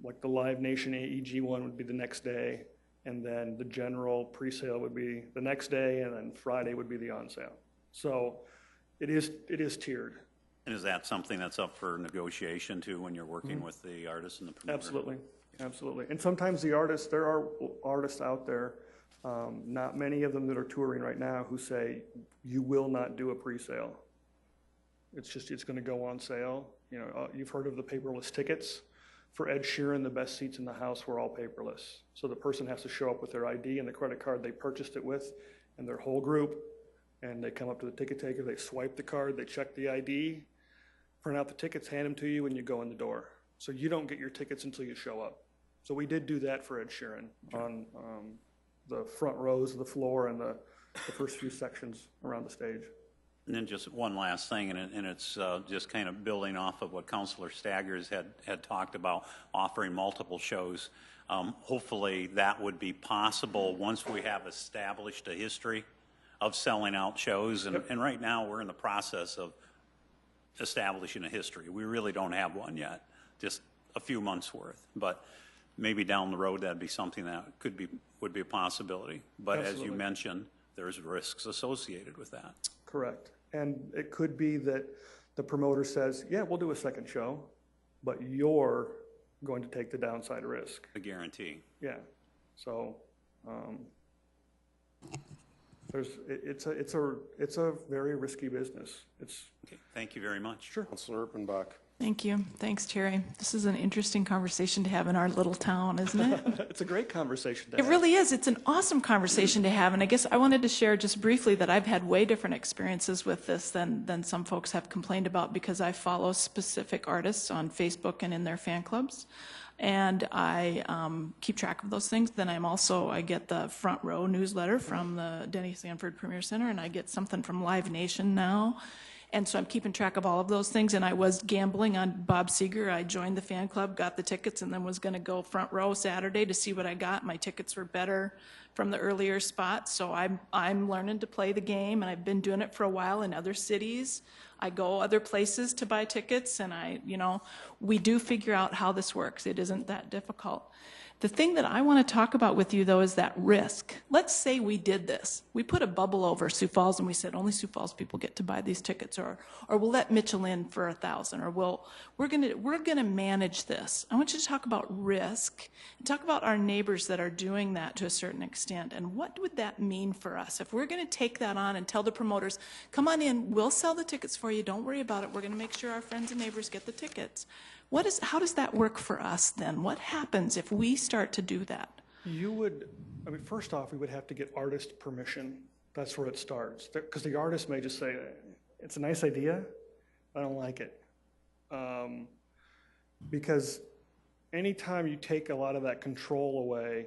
Like the Live Nation AEG one would be the next day, and then the general pre-sale would be the next day, and then Friday would be the on sale. So it is tiered. And is that something that's up for negotiation too when you're working with the artist and the promoter? Absolutely, absolutely. And sometimes the artists, there are artists out there, not many of them that are touring right now, who say, you will not do a pre-sale. It's going to go on sale. You know, you've heard of the paperless tickets. For Ed Sheeran, the best seats in the house were all paperless. So the person has to show up with their ID and the credit card they purchased it with, and their whole group, and they come up to the ticket taker, they swipe the card, they check the ID, print out the tickets, hand them to you, and you go in the door. So you don't get your tickets until you show up. So we did do that for Ed Sheeran on the front rows of the floor and the first few sections around the stage. And then just one last thing, and it's just kind of building off of what Councilor Staggers had talked about, offering multiple shows. Hopefully that would be possible once we have established a history of selling out shows. And right now we're in the process of establishing a history. We really don't have one yet, just a few months worth. But maybe down the road that'd be something that would be a possibility. But Absolutely. As you mentioned, there's risks associated with that. Correct. And it could be that the promoter says, yeah, we'll do a second show, but you're going to take the downside risk. A guarantee. Yeah. So it's a very risky business. Okay. Thank you very much. Sure. Councilor Erpenbach. Thank you. Thanks, Terry. This is an interesting conversation to have in our little town, isn't it? It's a great conversation to It have. really is. It's an awesome conversation to have. And I guess I wanted to share just briefly that I've had way different experiences with this than some folks have complained about, because I follow specific artists on Facebook and in their fan clubs. And I keep track of those things. Then I get the Front Row newsletter from the Denny Sanford Premier Center, and I get something from Live Nation now. And so I'm keeping track of all of those things. And I was gambling on Bob Seger. I joined the fan club, got the tickets, and then was going to go front row Saturday to see what I got. My tickets were better from the earlier spots. So I'm learning to play the game, and I've been doing it for a while in other cities. I go other places to buy tickets, and we do figure out how this works. It isn't that difficult. The thing that I want to talk about with you, though, is that risk. Let's say we did this. We put a bubble over Sioux Falls, and we said only Sioux Falls people get to buy these tickets, or we'll let Mitchell in for 1,000, or we're gonna manage this. I want you to talk about risk and talk about our neighbors that are doing that to a certain extent, and what would that mean for us if we're going to take that on and tell the promoters, come on in, we'll sell the tickets for you, don't worry about it. We're going to make sure our friends and neighbors get the tickets. How does that work for us then? What happens if we start to do that? First off, we would have to get artist permission. That's where it starts. Because the artist may just say, it's a nice idea, I don't like it. because anytime you take a lot of that control away,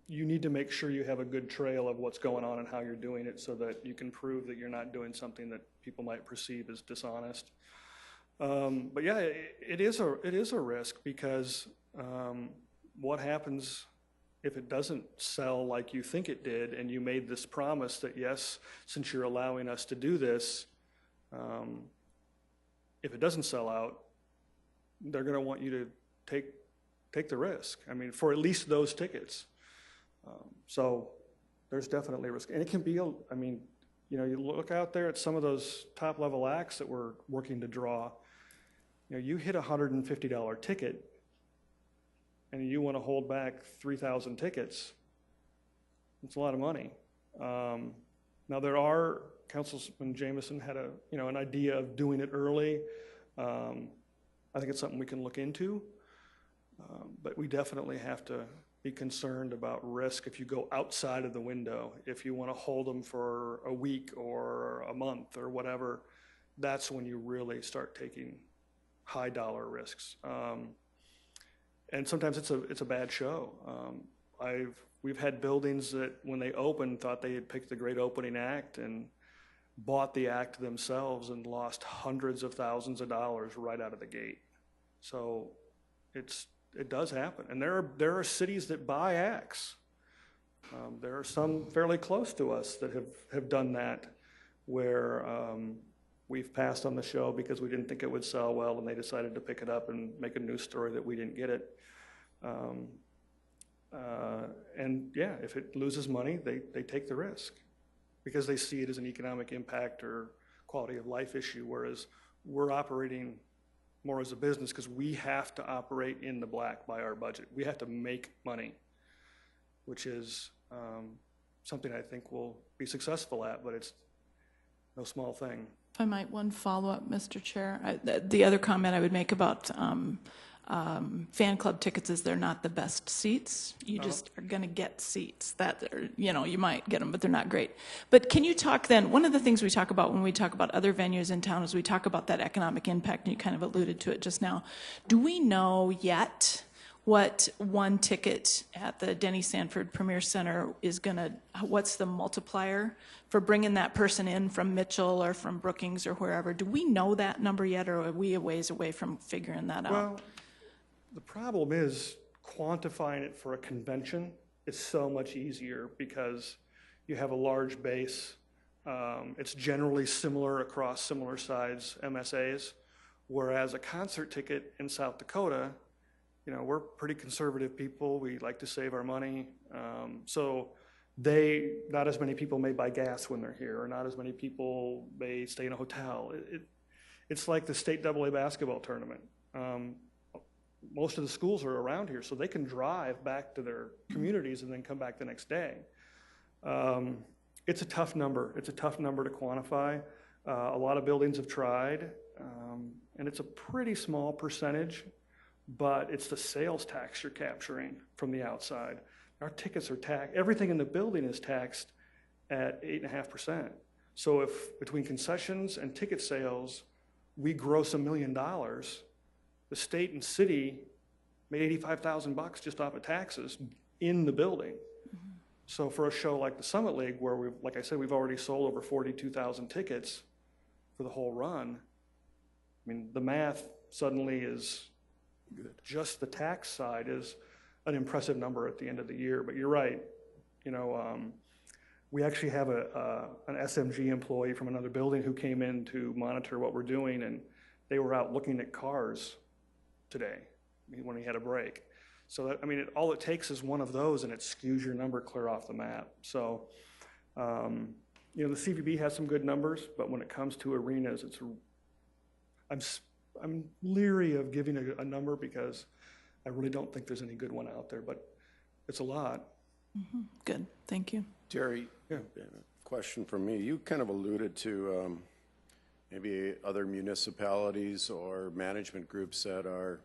you need to make sure you have a good trail of what's going on and how you're doing it so that you can prove that you're not doing something that people might perceive as dishonest. But yeah, it is a risk because what happens if it doesn't sell like you think it did and you made this promise that, yes, since you're allowing us to do this, if it doesn't sell out, they're going to want you to take the risk. I mean, for at least those tickets. So there's definitely a risk. And it can be, I mean, you know, you look out there at some of those top level acts that we're working to draw, you know, you hit a $150 ticket and you want to hold back 3,000 tickets. It's a lot of money. Now Councilman Jameson had an idea of doing it early. I think it's something we can look into, but we definitely have to be concerned about risk if you go outside of the window. If you want to hold them for a week or a month or whatever, that's when you really start taking high dollar risks. And sometimes it's a bad show. We've had buildings that when they opened thought they had picked the great opening act and bought the act themselves and lost hundreds of thousands of dollars right out of the gate. So it does happen. And there are cities that buy acts. There are some fairly close to us that have done that, where we've passed on the show because we didn't think it would sell well, and they decided to pick it up and make a news story that we didn't get it. And yeah, if it loses money, they take the risk because they see it as an economic impact or quality of life issue, whereas we're operating more as a business because we have to operate in the black by our budget. We have to make money, which is something I think we'll be successful at, but it's no small thing. If I might, one follow-up, Mr. Chair. The other comment I would make about fan club tickets is they're not the best seats. You just are going to get seats that are, you might get them, but they're not great. But can you talk then, one of the things we talk about when we talk about other venues in town is we talk about that economic impact, and you kind of alluded to it just now. Do we know yet what one ticket at the Denny Sanford Premier Center is what's the multiplier for bringing that person in from Mitchell or from Brookings or wherever? Do we know that number yet, or are we a ways away from figuring that out? Well, the problem is quantifying it for a convention is so much easier because you have a large base. It's generally similar across similar size MSAs, whereas a concert ticket in South Dakota, we're pretty conservative people. We like to save our money. So not as many people may buy gas when they're here, or not as many people may stay in a hotel. It's like the state AA basketball tournament. Most of the schools are around here, so they can drive back to their communities and then come back the next day. It's a tough number. It's a tough number to quantify. A lot of buildings have tried, and it's a pretty small percentage, but it's the sales tax you're capturing from the outside. Our tickets are taxed. Everything in the building is taxed at 8.5%. So if between concessions and ticket sales, we gross $1 million, the state and city made $85,000 just off of taxes in the building. Mm-hmm. So for a show like the Summit League, where like I said, we've already sold over 42,000 tickets for the whole run. I mean, the math suddenly is good. Just the tax side is an impressive number at the end of the year. But you're right. We actually have an SMG employee from another building who came in to monitor what we're doing, and they were out looking at cars today when he had a break. So all it takes is one of those, and it skews your number clear off the map. So, the CVB has some good numbers, but when it comes to arenas, I'm leery of giving a number because I really don't think there's any good one out there, but it's a lot. Mm-hmm. Good, thank you. Terry, yeah. Question from me. You kind of alluded to maybe other municipalities or management groups that are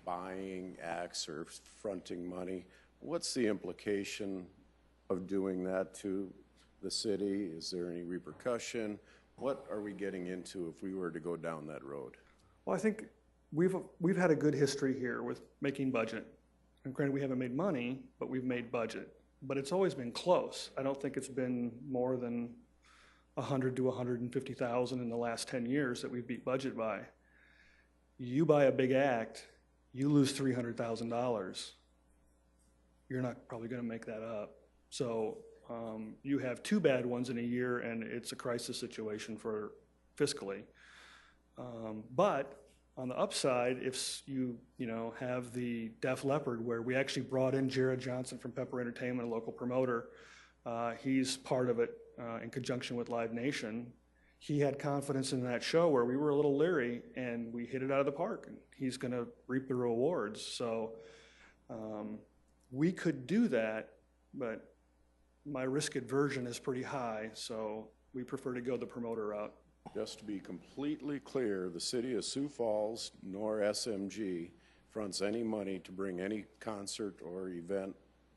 buying acts or fronting money. What's the implication of doing that to the city? Is there any repercussion? What are we getting into if we were to go down that road? Well, I think we've had a good history here with making budget. And granted, we haven't made money, but we've made budget. But it's always been close. I don't think it's been more than 100 to 150,000 in the last 10 years that we've beat budget by. You buy a big act, you lose $300,000. You're not probably going to make that up. So you have two bad ones in a year, and it's a crisis situation for fiscally. But on the upside, if you have the Def Leppard, where we actually brought in Jared Johnson from Pepper Entertainment, a local promoter, he's part of it in conjunction with Live Nation. He had confidence in that show where we were a little leery, and we hit it out of the park, and he's going to reap the rewards. So we could do that, but my risk aversion is pretty high, so we prefer to go the promoter route. Just to be completely clear, the City of Sioux Falls nor SMG fronts any money to bring any concert or event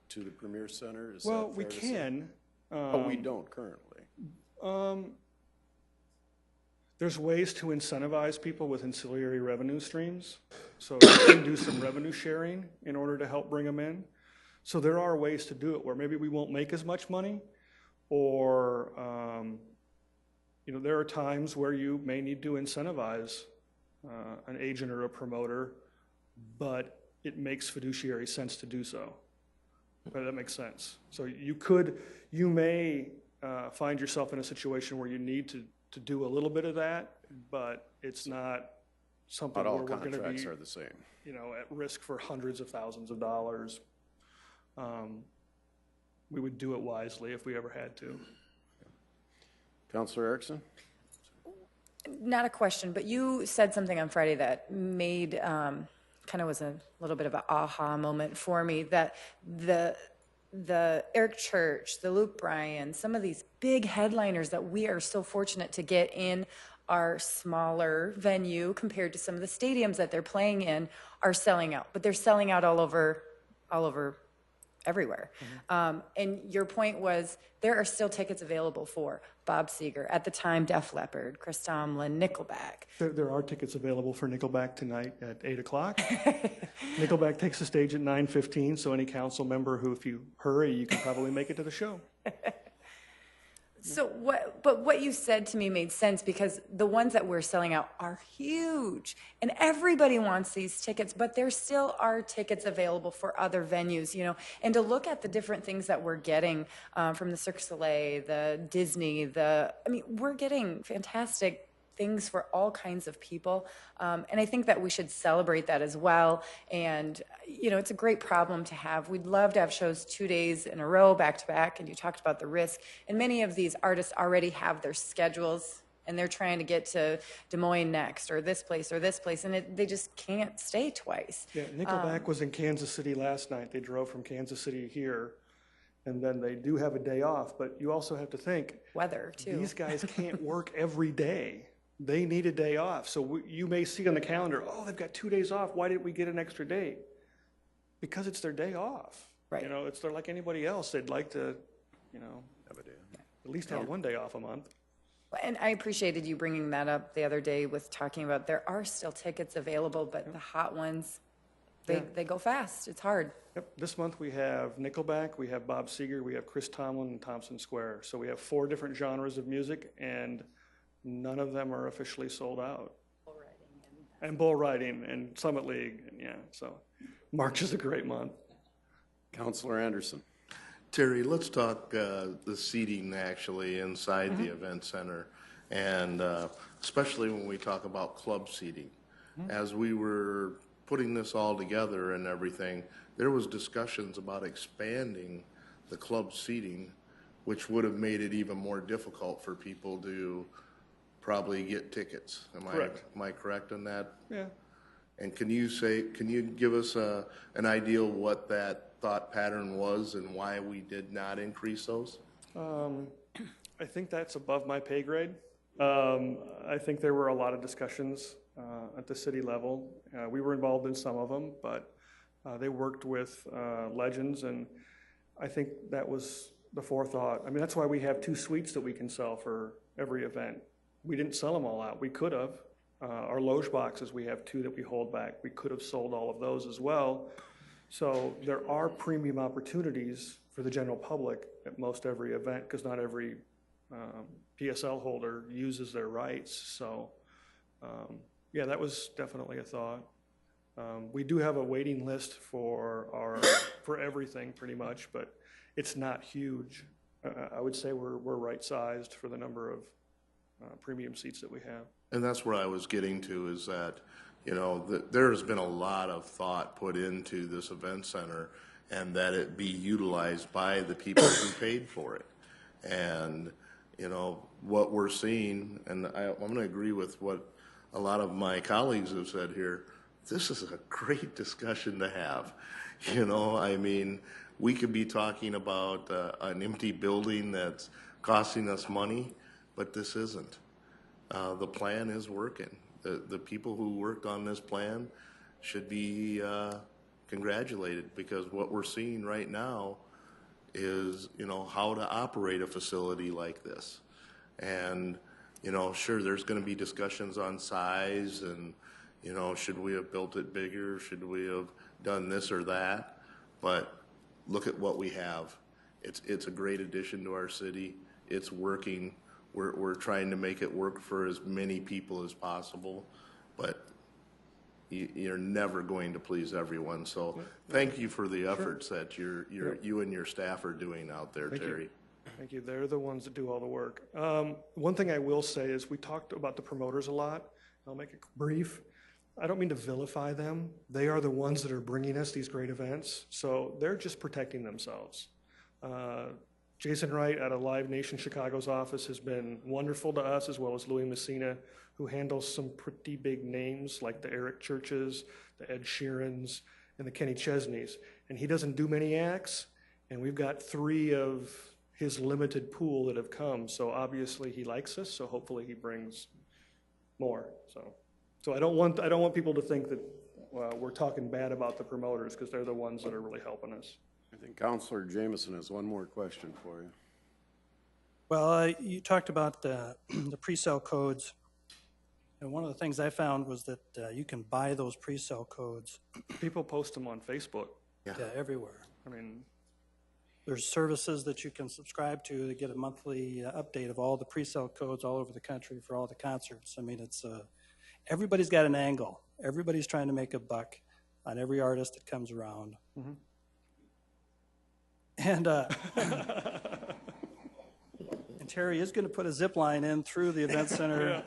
to the Premier Center? Is well, that we fair to can. say? But we don't currently. There's ways to incentivize people with ancillary revenue streams. So you can do some revenue sharing in order to help bring them in. So there are ways to do it where maybe we won't make as much money, or there are times where you may need to incentivize an agent or a promoter, but it makes fiduciary sense to do so. That makes sense. So you may find yourself in a situation where you need to do a little bit of that, but it's not something Not all where we're going to be, contracts are the same. at risk for hundreds of thousands of dollars. We would do it wisely if we ever had to. Councilor Erickson? Not a question, but you said something on Friday that made, kind of was a little bit of an aha moment for me, that the Eric Church, the Luke Bryan, some of these big headliners that we are so fortunate to get in our smaller venue compared to some of the stadiums that they're playing in are selling out, but they're selling out all over everywhere. Mm-hmm. And your point was there are still tickets available for Bob Seger, at the time Def Leppard, Chris Tomlin, Nickelback. There are tickets available for Nickelback tonight at 8 o'clock. Nickelback takes the stage at 9:15, so any council member who, if you hurry, you can probably make it to the show. So what you said to me made sense, because the ones that we're selling out are huge and everybody wants these tickets, but there still are tickets available for other venues, and to look at the different things that we're getting from the Cirque du Soleil, the Disney, we're getting fantastic things for all kinds of people. And I think that we should celebrate that as well. And, it's a great problem to have. We'd love to have shows 2 days in a row, back to back. And you talked about the risk. And many of these artists already have their schedules, and they're trying to get to Des Moines next, or this place, and they just can't stay twice. Yeah, Nickelback was in Kansas City last night. They drove from Kansas City here. And then they do have a day off. But you also have to think, weather, too. These guys can't work every day. They need a day off. So you may see on the calendar, they've got 2 days off. Why didn't we get an extra day? Because it's their day off. Right. They're like anybody else. They'd like to, Have a day. at least have 1 day off a month. And I appreciated you bringing that up the other day with talking about there are still tickets available, but the hot ones, they go fast. It's hard. Yep. This month we have Nickelback, we have Bob Seger, we have Chris Tomlin and Thompson Square. So we have 4 different genres of music, and none of them are officially sold out. Bull riding and bull riding and Summit League, so March is a great month. Councilor Anderson. Terry, let's talk the seating actually inside the event center, and especially when we talk about club seating. As we were putting this all together and everything, there was discussions about expanding the club seating, which would have made it even more difficult for people to probably get tickets. Am I correct on that? Yeah. And can you give us an idea of what that thought pattern was and why we did not increase those? I think that's above my pay grade. I think there were a lot of discussions at the city level. We were involved in some of them, but they worked with Legends, and I think that was the forethought. That's why we have 2 suites that we can sell for every event. We didn't sell them all out. We could have. Our loge boxes, we have 2 that we hold back. We could have sold all of those as well. So there are premium opportunities for the general public at most every event, because not every PSL holder uses their rights. So yeah, that was definitely a thought. We do have a waiting list for everything pretty much, but it's not huge. I would say we're right-sized for the number of premium seats that we have. And that's where I was getting to, is that, you know, there has been a lot of thought put into this event center, and that it be utilized by the people who paid for it. And, you know, what we're seeing, and I'm going to agree with what a lot of my colleagues have said here, this is a great discussion to have. You know, I mean, we could be talking about an empty building that's costing us money, but this isn't. The plan is working. The people who worked on this plan should be congratulated, because what we're seeing right now is, you know, how to operate a facility like this. And, you know, sure, there's going to be discussions on size and, you know, should we have built it bigger? Should we have done this or that? But look at what we have. It's a great addition to our city. It's working. We're trying to make it work for as many people as possible, but you're never going to please everyone. So thank you for the efforts that you and your staff are doing out there, Terry. Thank you. They're the ones that do all the work. One thing I will say is we talked about the promoters a lot. I'll make it brief. I don't mean to vilify them. They are the ones that are bringing us these great events, so they're just protecting themselves. Jason Wright out of Live Nation Chicago's office has been wonderful to us, as well as Louis Messina, who handles some pretty big names like the Eric Churches, the Ed Sheerans, and the Kenny Chesneys. And he doesn't do many acts, and we've got 3 of his limited pool that have come. So obviously he likes us, so hopefully he brings more. So I don't want people to think that we're talking bad about the promoters, because they're the ones that are really helping us. I think Councilor Jameson has one more question for you. Well, you talked about the pre-sale codes, and one of the things I found was that you can buy those pre-sale codes. People post them on Facebook. Yeah, everywhere. I mean, there's services that you can subscribe to get a monthly update of all the pre-sale codes all over the country for all the concerts. I mean, it's everybody's got an angle. Everybody's trying to make a buck on every artist that comes around. Mm-hmm. And and Terry is going to put a zip line in through the event center. Yeah.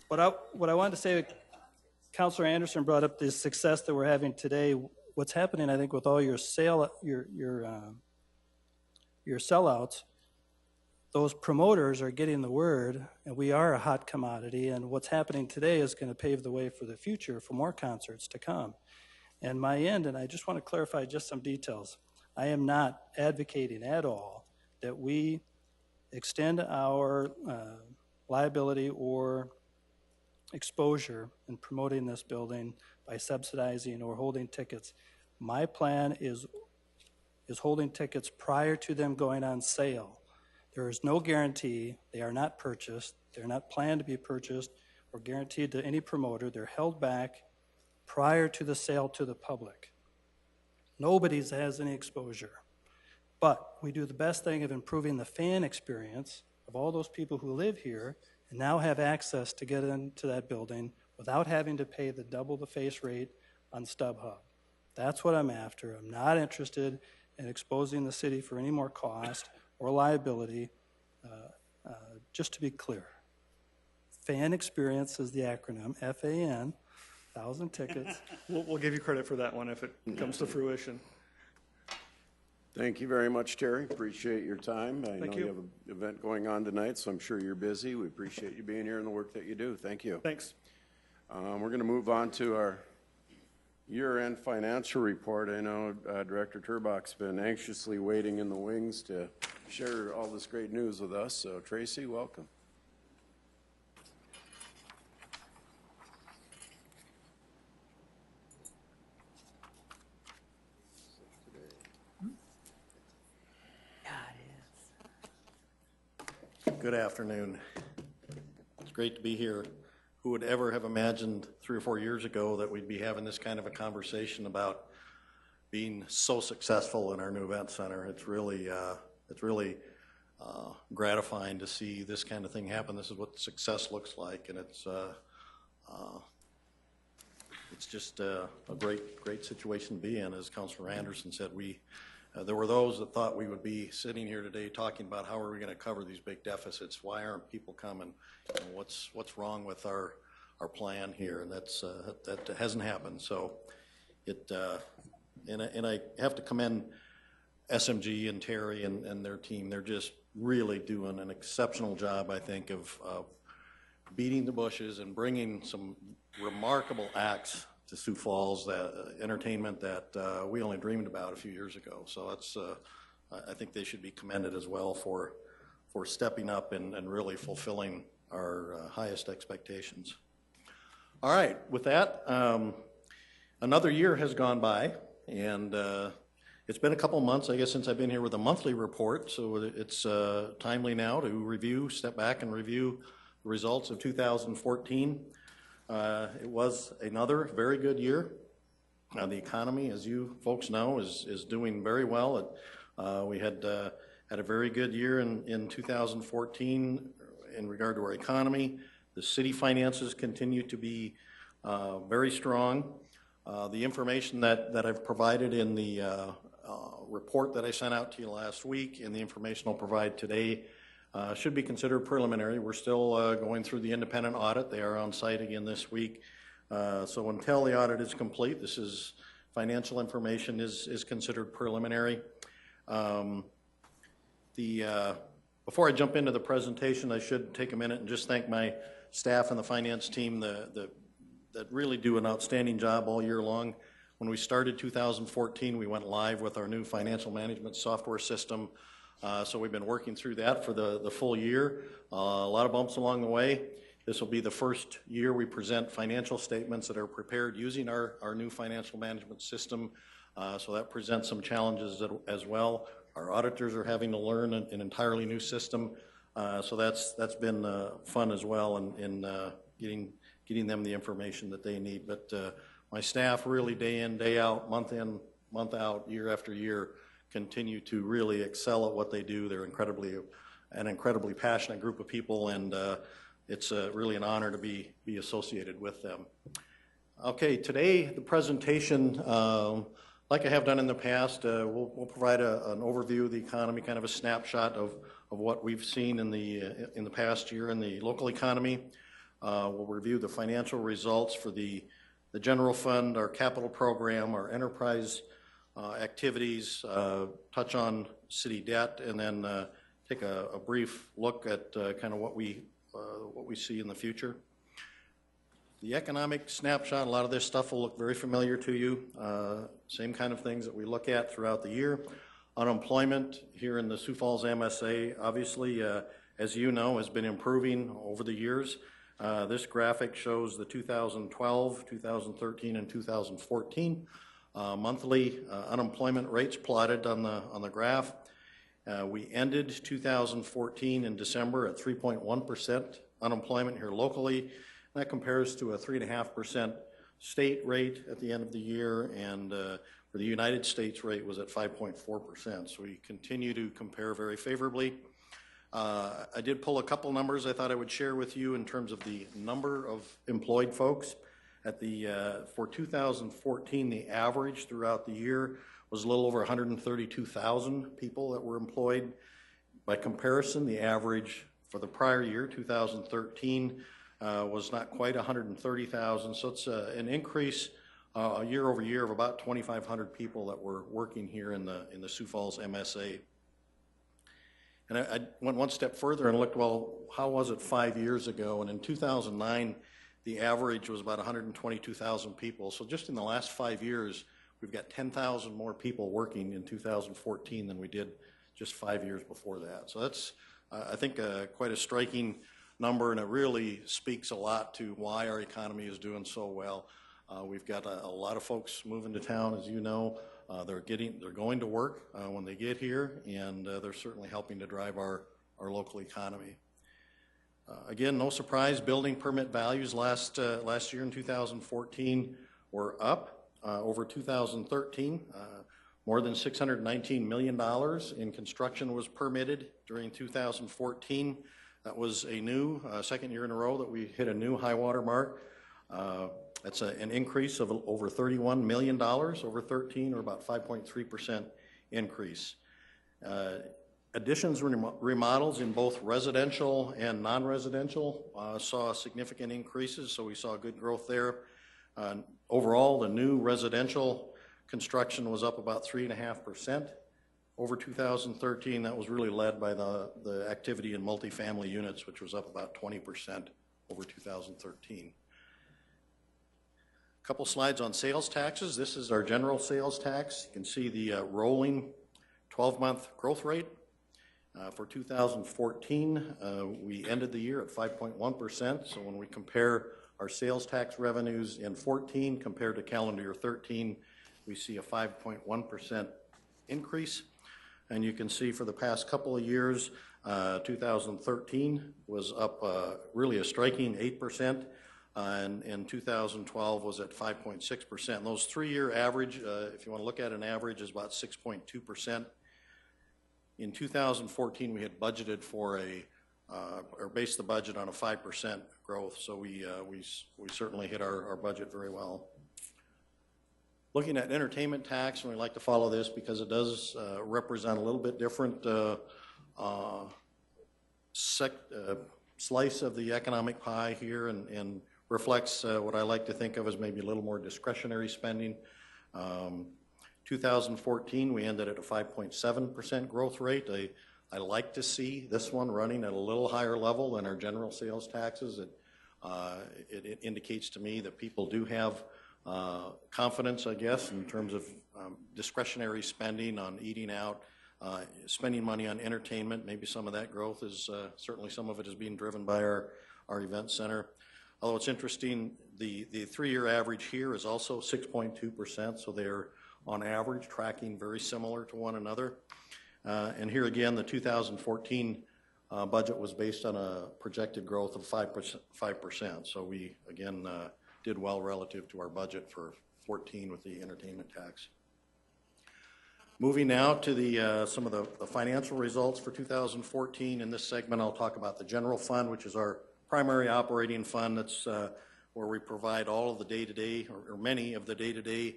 What I wanted to say, Councilor Anderson brought up the success that we're having today. What's happening, I think, with all your sellouts, those promoters are getting the word, and we are a hot commodity. And what's happening today is going to pave the way for the future for more concerts to come. And my end, and I just want to clarify just some details. I am not advocating at all that we extend our liability or exposure in promoting this building by subsidizing or holding tickets. My plan is holding tickets prior to them going on sale. There is no guarantee. They are not purchased. They're not planned to be purchased or guaranteed to any promoter. They're held back prior to the sale to the public. Nobody has any exposure. But we do the best thing of improving the fan experience of all those people who live here and now have access to get into that building without having to pay the double the face rate on StubHub. That's what I'm after. I'm not interested in exposing the city for any more cost or liability. Just to be clear, fan experience is the acronym, FAN. 1,000 tickets. We'll give you credit for that one if it comes to fruition. Thank you very much, Terry. Appreciate your time. I know you you have an event going on tonight, so I'm sure you're busy. We appreciate you being here and the work that you do. Thank you. Thanks. We're going to move on to our year-end financial report. I know Director Turbach's been anxiously waiting in the wings to share all this great news with us. So, Tracy, welcome. Good afternoon. great to be here. Who would ever have imagined 3 or 4 years ago that we'd be having this kind of a conversation about being so successful in our new event center? It's really gratifying to see this kind of thing happen. This is what success looks like, and it's just a great situation to be in. As Councilor Anderson said, there were those that thought we would be sitting here today talking about how are we going to cover these big deficits. Why aren't people coming? What's wrong with our plan here? And that hasn't happened. So and I have to commend SMG and Terry and their team. They're just really doing an exceptional job, I think, of beating the bushes and bringing some remarkable acts to Sioux Falls, entertainment that we only dreamed about a few years ago. So that's, I think they should be commended as well for stepping up and really fulfilling our highest expectations. All right, with that, another year has gone by, and it's been a couple months, I guess, since I've been here with a monthly report, so it's timely now to step back and review the results of 2014. It was another very good year. The economy, as you folks know, is doing very well. We had a very good year in 2014 in regard to our economy. The city finances continue to be very strong. The information that I've provided in the report that I sent out to you last week and the information I'll provide today should be considered preliminary. We're still going through the independent audit. They are on site again this week. So until the audit is complete, this is financial information is considered preliminary. Before I jump into the presentation, I should take a minute and just thank my staff and the finance team that really do an outstanding job all year long. When we started 2014, we went live with our new financial management software system. So we've been working through that for the full year. A lot of bumps along the way. This will be the first year we present financial statements that are prepared using our new financial management system. So that presents some challenges as well. Our auditors are having to learn an entirely new system. So that's been fun as well in getting them the information that they need. But my staff really day in, day out, month in, month out, year after year, continue to really excel at what they do. They're an incredibly passionate group of people, and it's really an honor to be associated with them. Okay, today the presentation, like I have done in the past, we'll provide an overview of the economy, kind of a snapshot of what we've seen in the past year in the local economy. We'll review the financial results for the general fund, our capital program, our enterprise activities, touch on city debt, and then take a brief look at kind of what we see in the future. The economic snapshot, a lot of this stuff will look very familiar to you. Same kind of things that we look at throughout the year. Unemployment here in the Sioux Falls MSA, obviously, as you know, has been improving over the years. This graphic shows the 2012, 2013, and 2014 monthly unemployment rates plotted on the graph. We ended 2014 in December at 3.1% unemployment here locally. That compares to a 3.5% state rate at the end of the year, and for the United States rate was at 5.4%. So we continue to compare very favorably. I did pull a couple numbers I thought I would share with you in terms of the number of employed folks. For 2014, the average throughout the year was a little over 132,000 people that were employed. By comparison, the average for the prior year, 2013, was not quite 130,000. So it's an increase year over year of about 2,500 people that were working here in the Sioux Falls MSA. And I went one step further and looked, well, how was it 5 years ago? And in 2009, the average was about 122,000 people. So just in the last 5 years, we've got 10,000 more people working in 2014 than we did just 5 years before that. So that's, I think, quite a striking number, and it really speaks a lot to why our economy is doing so well. We've got a lot of folks moving to town, as you know. They're going to work when they get here, and they're certainly helping to drive our local economy. Again, no surprise, building permit values last year in 2014 were up over 2013. More than $619 million in construction was permitted during 2014. That was a new second year in a row that we hit a new high water mark. That's an increase of over $31 million over 13, or about 5.3% increase. Additions and remodels in both residential and non-residential saw significant increases, so we saw good growth there. Overall, the new residential construction was up about 3.5% over 2013. That was really led by the activity in multifamily units, which was up about 20% over 2013. A couple slides on sales taxes. This is our general sales tax. You can see the rolling 12-month growth rate. For 2014, we ended the year at 5.1%. So when we compare our sales tax revenues in 14 compared to calendar year 13, we see a 5.1% increase. And you can see for the past couple of years, 2013 was up really a striking 8%, and 2012 was at 5.6%. Those three-year average, if you want to look at an average, is about 6.2%. In 2014, we had budgeted for or based the budget on a 5% growth, so we certainly hit our budget very well. Looking at entertainment tax, and we like to follow this because it does represent a little bit different slice of the economic pie here, and reflects what I like to think of as maybe a little more discretionary spending. 2014, we ended at a 5.7% growth rate. I like to see this one running at a little higher level than our general sales taxes. It indicates to me that people do have confidence, I guess, in terms of discretionary spending on eating out, spending money on entertainment. Maybe some of that growth is, certainly some of it is being driven by our event center. Although it's interesting, the three-year average here is also 6.2%, so they're on average tracking very similar to one another. And here again, the 2014 budget was based on a projected growth of 5%. So we, again, did well relative to our budget for 14 with the entertainment tax. Moving now to some of the financial results for 2014. In this segment, I'll talk about the general fund, which is our primary operating fund. That's where we provide all of the day-to-day, or many of the day-to-day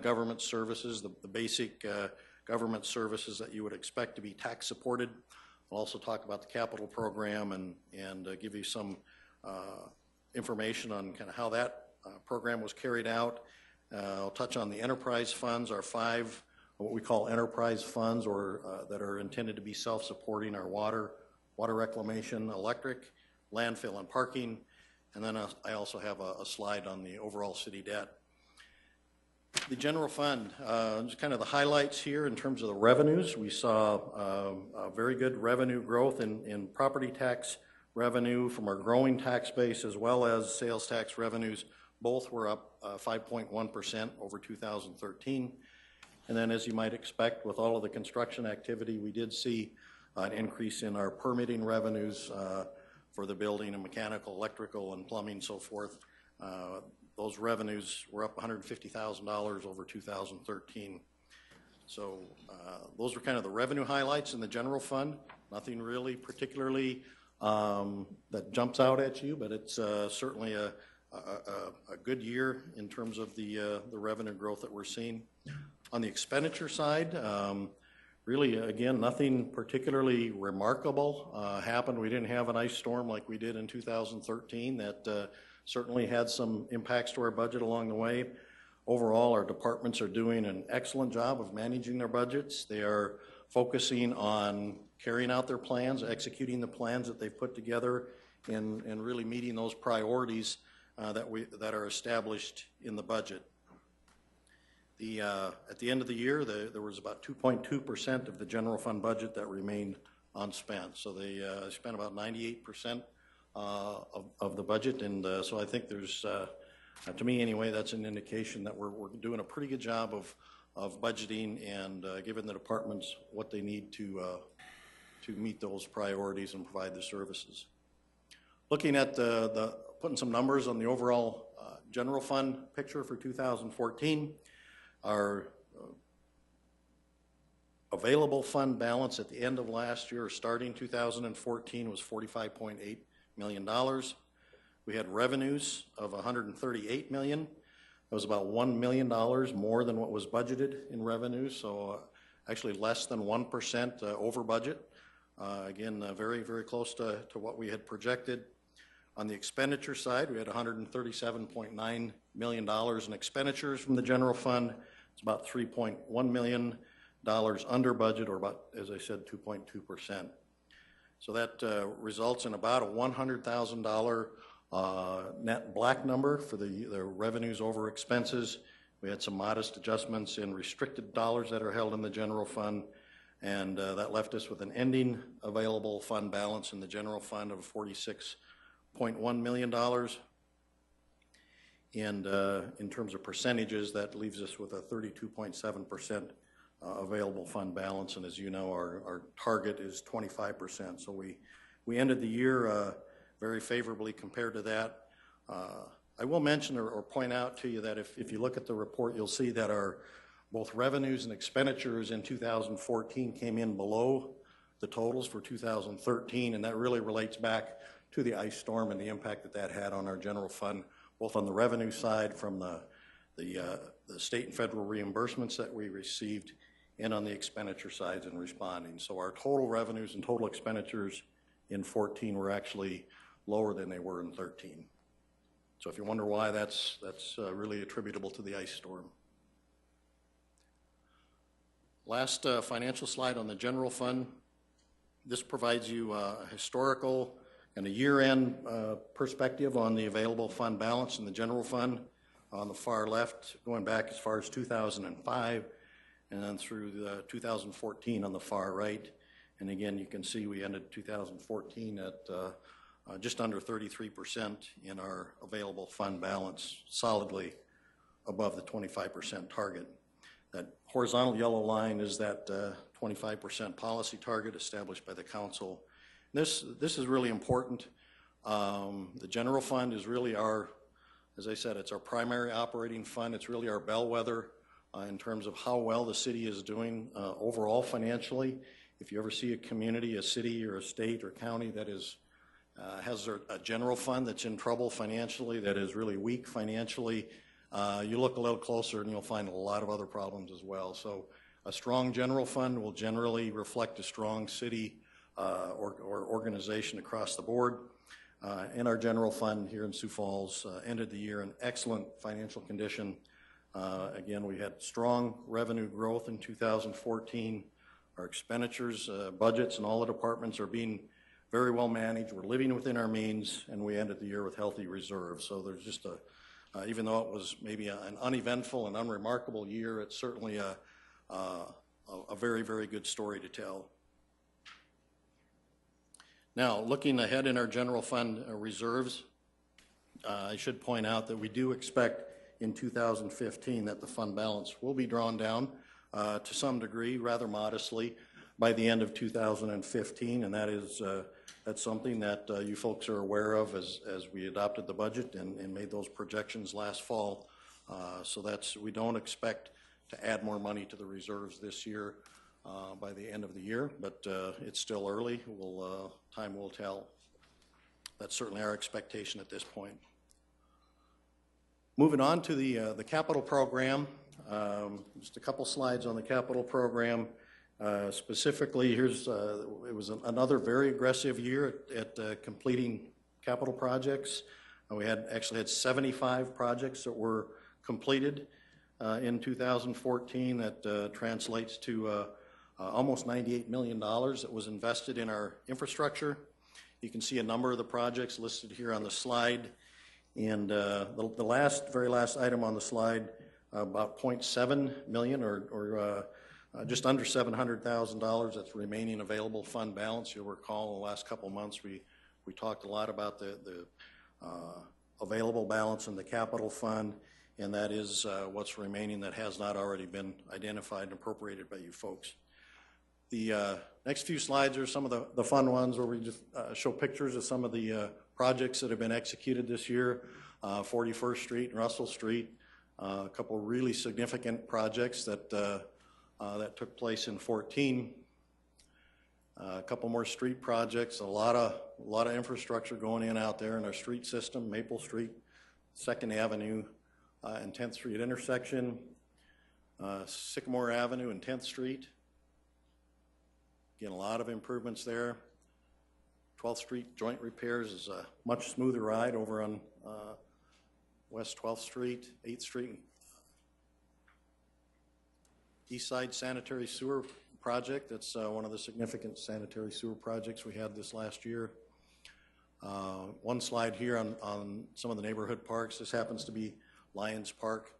government services, the basic government services that you would expect to be tax supported. I'll also talk about the capital program and give you some information on kind of how that program was carried out. I'll touch on the enterprise funds, our 5 what we call enterprise funds, or that are intended to be self-supporting: our water reclamation, electric, landfill, and parking. And then I also have a slide on the overall city debt. The general fund, just kind of the highlights here in terms of the revenues. We saw a very good revenue growth in property tax revenue from our growing tax base, as well as sales tax revenues. Both were up 5.1% over 2013. And then, as you might expect, with all of the construction activity, we did see an increase in our permitting revenues for the building and mechanical, electrical, and plumbing, so forth. Those revenues were up $150,000 over 2013. So those were kind of the revenue highlights in the general fund. Nothing really particularly that jumps out at you, but it's certainly a good year in terms of the revenue growth that we're seeing. On the expenditure side, really, again, nothing particularly remarkable happened. We didn't have an ice storm like we did in 2013 that certainly had some impacts to our budget along the way. Overall, our departments are doing an excellent job of managing their budgets. They are focusing on carrying out their plans, executing the plans that they've put together, and really meeting those priorities that are established in the budget. At the end of the year, there was about 2.2% of the general fund budget that remained unspent. So they spent about 98% of the budget, and so I think there's, to me anyway, that's an indication that we're doing a pretty good job of budgeting and giving the departments what they need to meet those priorities and provide the services. Looking at putting some numbers on the overall general fund picture for 2014, our available fund balance at the end of last year, or starting 2014, was $45.8 million. We had revenues of $138 million. That was about $1 million more than what was budgeted in revenues, so actually less than 1% over budget. Again, very, very close to what we had projected. On the expenditure side, we had $137.9 million in expenditures from the general fund. It's about $3.1 million under budget, or about, as I said, 2.2%. So that results in about a $100,000 net black number for the revenues over expenses. We had some modest adjustments in restricted dollars that are held in the general fund, and that left us with an ending available fund balance in the general fund of $46.1 million. And in terms of percentages, that leaves us with a 32.7% available fund balance, and as you know, our target is 25%. So we ended the year very favorably compared to that. I will mention or point out to you that if you look at the report, you'll see that our both revenues and expenditures in 2014 came in below the totals for 2013, and that really relates back to the ice storm and the impact that that had on our general fund, both on the revenue side from the state and federal reimbursements that we received, and on the expenditure sides in responding. So our total revenues and total expenditures in 14 were actually lower than they were in 13. So if you wonder why, that's really attributable to the ice storm. Last financial slide on the general fund. This provides you a historical and a year-end perspective on the available fund balance in the general fund. On the far left, going back as far as 2005, and then through 2014 on the far right. And again, you can see we ended 2014 at just under 33% in our available fund balance, solidly above the 25% target. That horizontal yellow line is that 25% policy target established by the council. This is really important. The general fund is really our, as I said, it's our primary operating fund. It's really our bellwether in terms of how well the city is doing overall financially. If you ever see a community, a city or a state or county that is has a general fund that's in trouble financially, that is really weak financially, you look a little closer and you'll find a lot of other problems as well. So a strong general fund will generally reflect a strong city or organization across the board. And our general fund here in Sioux Falls ended the year in excellent financial condition. Again, we had strong revenue growth in 2014. Our expenditures, budgets, and all the departments are being very well managed. We're living within our means, and we ended the year with healthy reserves. So there's just even though it was maybe an uneventful and unremarkable year, it's certainly a very, very good story to tell. Now, looking ahead in our general fund reserves, I should point out that we do expect in 2015 that the fund balance will be drawn down to some degree, rather modestly, by the end of 2015, and that's something that you folks are aware of as we adopted the budget and made those projections last fall. So we don't expect to add more money to the reserves this year by the end of the year, but it's still early. Time will tell. That's certainly our expectation at this point. Moving on to the capital program, just a couple slides on the capital program. Specifically, it was another very aggressive year at completing capital projects. We actually had 75 projects that were completed in 2014. That translates to almost $98 million that was invested in our infrastructure. You can see a number of the projects listed here on the slide. And the very last item on the slide, about $0.7 million or just under $700,000 that's remaining available fund balance. You'll recall in the last couple of months we talked a lot about the available balance in the capital fund, and that is what's remaining that has not already been identified and appropriated by you folks. The next few slides are some of the fun ones where we just show pictures of some of the projects that have been executed this year, 41st Street and Russell Street, a couple really significant projects that took place in 14. A couple more street projects, a lot of infrastructure going in out there in our street system, Maple Street, 2nd Avenue and 10th Street intersection, Sycamore Avenue and 10th Street. Again, a lot of improvements there. 12th Street joint repairs is a much smoother ride over on West 12th Street, 8th Street. East Side Sanitary Sewer Project, that's one of the significant sanitary sewer projects we had this last year. One slide here on some of the neighborhood parks. This happens to be Lions Park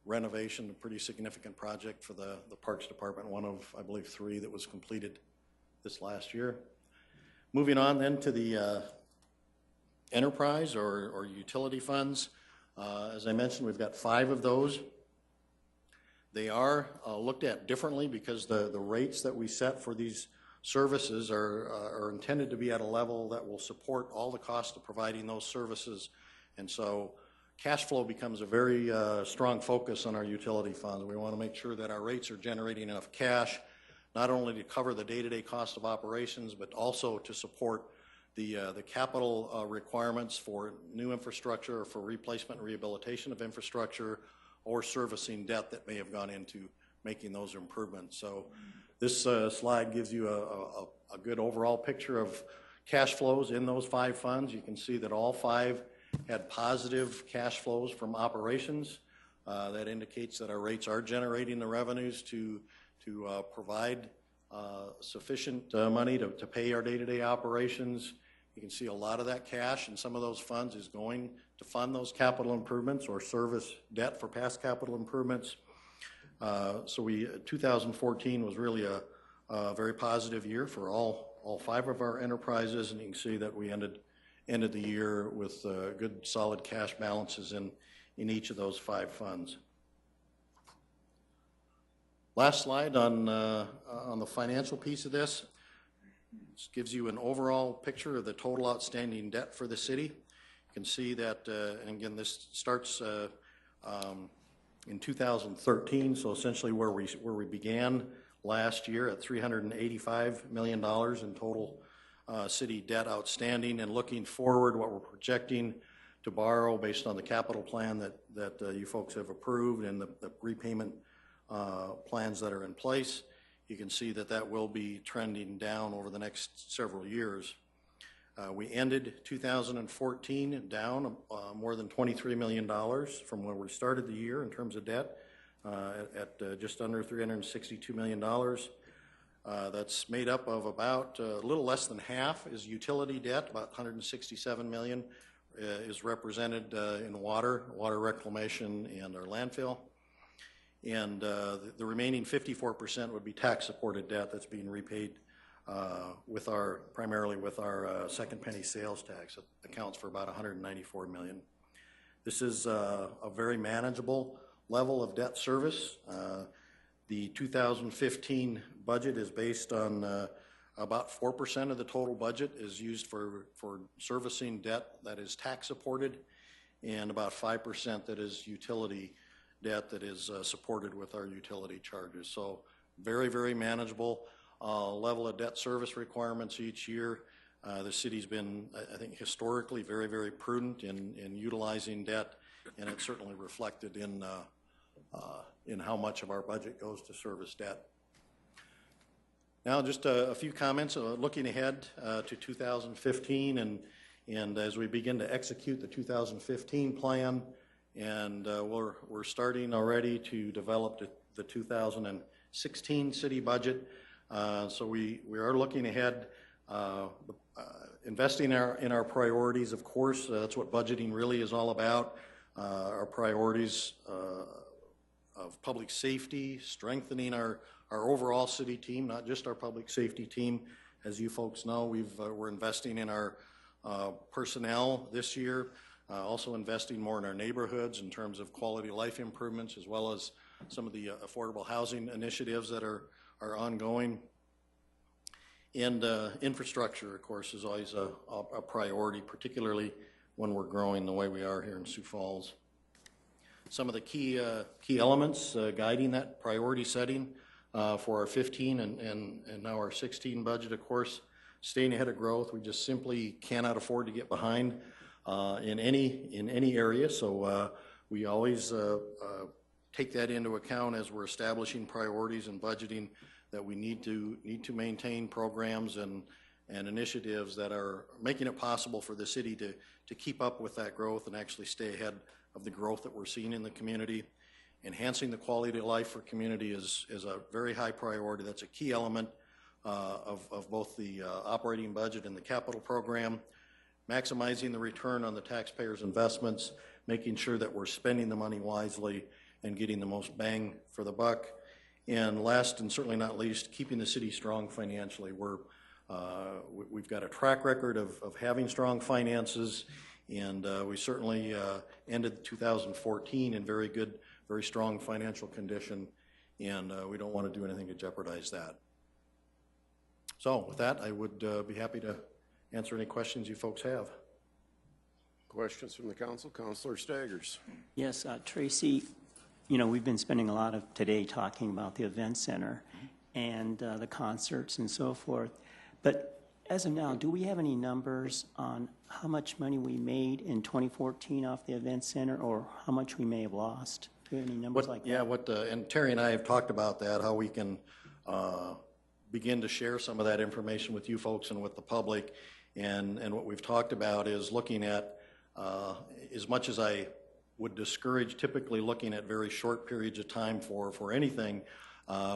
renovation, a pretty significant project for the Parks Department, one of, I believe, 3 that was completed this last year. Moving on then to the enterprise or utility funds. As I mentioned, we've got 5 of those. They are looked at differently because the rates that we set for these services are intended to be at a level that will support all the costs of providing those services. And so cash flow becomes a very strong focus on our utility funds. We want to make sure that our rates are generating enough cash, not only to cover the day-to-day cost of operations, but also to support the capital requirements for new infrastructure or for replacement and rehabilitation of infrastructure or servicing debt that may have gone into making those improvements. So this slide gives you a good overall picture of cash flows in those 5 funds. You can see that all 5 had positive cash flows from operations. That indicates that our rates are generating the revenues to provide sufficient money to pay our day-to-day operations. You can see a lot of that cash and some of those funds is going to fund those capital improvements or service debt for past capital improvements. So 2014 was really a very positive year for all 5 of our enterprises, and you can see that we ended the year with good solid cash balances in each of those 5 funds. Last slide on the financial piece of this. This gives you an overall picture of the total outstanding debt for the city. You can see that, and again, this starts in 2013, so essentially where we began last year at $385 million in total city debt outstanding, and looking forward, what we're projecting to borrow based on the capital plan that you folks have approved and the repayment plans that are in place. You can see that will be trending down over the next several years. We ended 2014 down more than $23 million from where we started the year in terms of debt at just under $362 million. That's made up of about a little less than half is utility debt, about $167 million is represented in water reclamation and our landfill. And the remaining 54% would be tax-supported debt that's being repaid primarily with our second penny sales tax. It accounts for about $194 million. This is a very manageable level of debt service. The 2015 budget is based on about 4% of the total budget is used for servicing debt that is tax-supported, and about 5% that is utility debt that is supported with our utility charges. So very, very manageable level of debt service requirements each year. The city's been, I think, historically very, very prudent in utilizing debt, and it's certainly reflected in how much of our budget goes to service debt. Now, just a few comments looking ahead to 2015, and as we begin to execute the 2015 plan, and we're starting already to develop the 2016 city budget. So we are looking ahead, investing in our priorities, of course. That's what budgeting really is all about. Our priorities of public safety, strengthening our overall city team, not just our public safety team. As you folks know, we're investing in our personnel this year, also investing more in our neighborhoods in terms of quality of life improvements, as well as some of the affordable housing initiatives that are ongoing. And infrastructure, of course, is always a priority, particularly when we're growing the way we are here in Sioux Falls. Some of the key elements guiding that priority setting for our 15 and now our 16 budget, of course, staying ahead of growth. We just simply cannot afford to get behind in any area. So we always take that into account as we're establishing priorities and budgeting, that we need to maintain programs and initiatives that are making it possible for the city to keep up with that growth and actually stay ahead of the growth that we're seeing in the community. Enhancing the quality of life for community is a very high priority. That's a key element of both the operating budget and the capital program. Maximizing the return on the taxpayers' investments, making sure that we're spending the money wisely and getting the most bang for the buck. And last and certainly not least, keeping the city strong financially. We've got a track record of having strong finances, and we certainly ended 2014 in very strong financial condition, and we don't want to do anything to jeopardize that. So with that, I would be happy to answer any questions you folks have. Questions from the council? Councilor Staggers. Yes, Tracy, you know, we've been spending a lot of today talking about the event center and the concerts and so forth. But as of now, do we have any numbers on how much money we made in 2014 off the event center, or how much we may have lost? Do we have any numbers like that? Yeah, and Terry and I have talked about that, how we can begin to share some of that information with you folks and with the public. And what we've talked about is looking at, as much as I would discourage typically looking at very short periods of time for anything,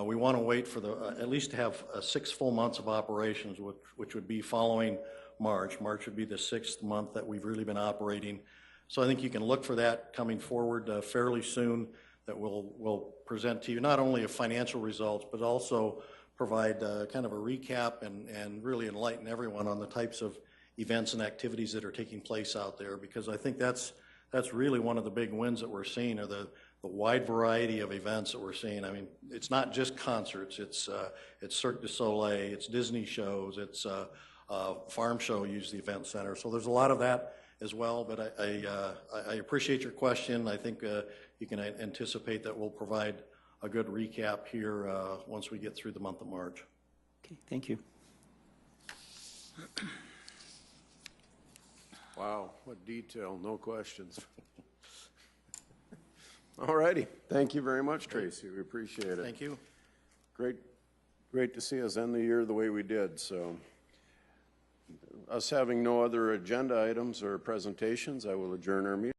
we want to wait for at least to have 6 full months of operations, which would be following March. March would be the 6th month that we've really been operating. So I think you can look for that coming forward fairly soon, that we'll present to you not only of financial results, but also provide kind of a recap and really enlighten everyone on the types of events and activities that are taking place out there, because I think that's really one of the big wins that we're seeing, are the wide variety of events that we're seeing. I mean, it's not just concerts, it's Cirque du Soleil, it's Disney shows, it's farm show use the event center. So there's a lot of that as well, but I appreciate your question. I think you can anticipate that we'll provide a good recap here once we get through the month of March. Okay, thank you. Wow, what detail, no questions. All righty, thank you very much, Tracy, we appreciate it. Thank you. Great to see us end the year the way we did. So, us having no other agenda items or presentations, I will adjourn our meeting.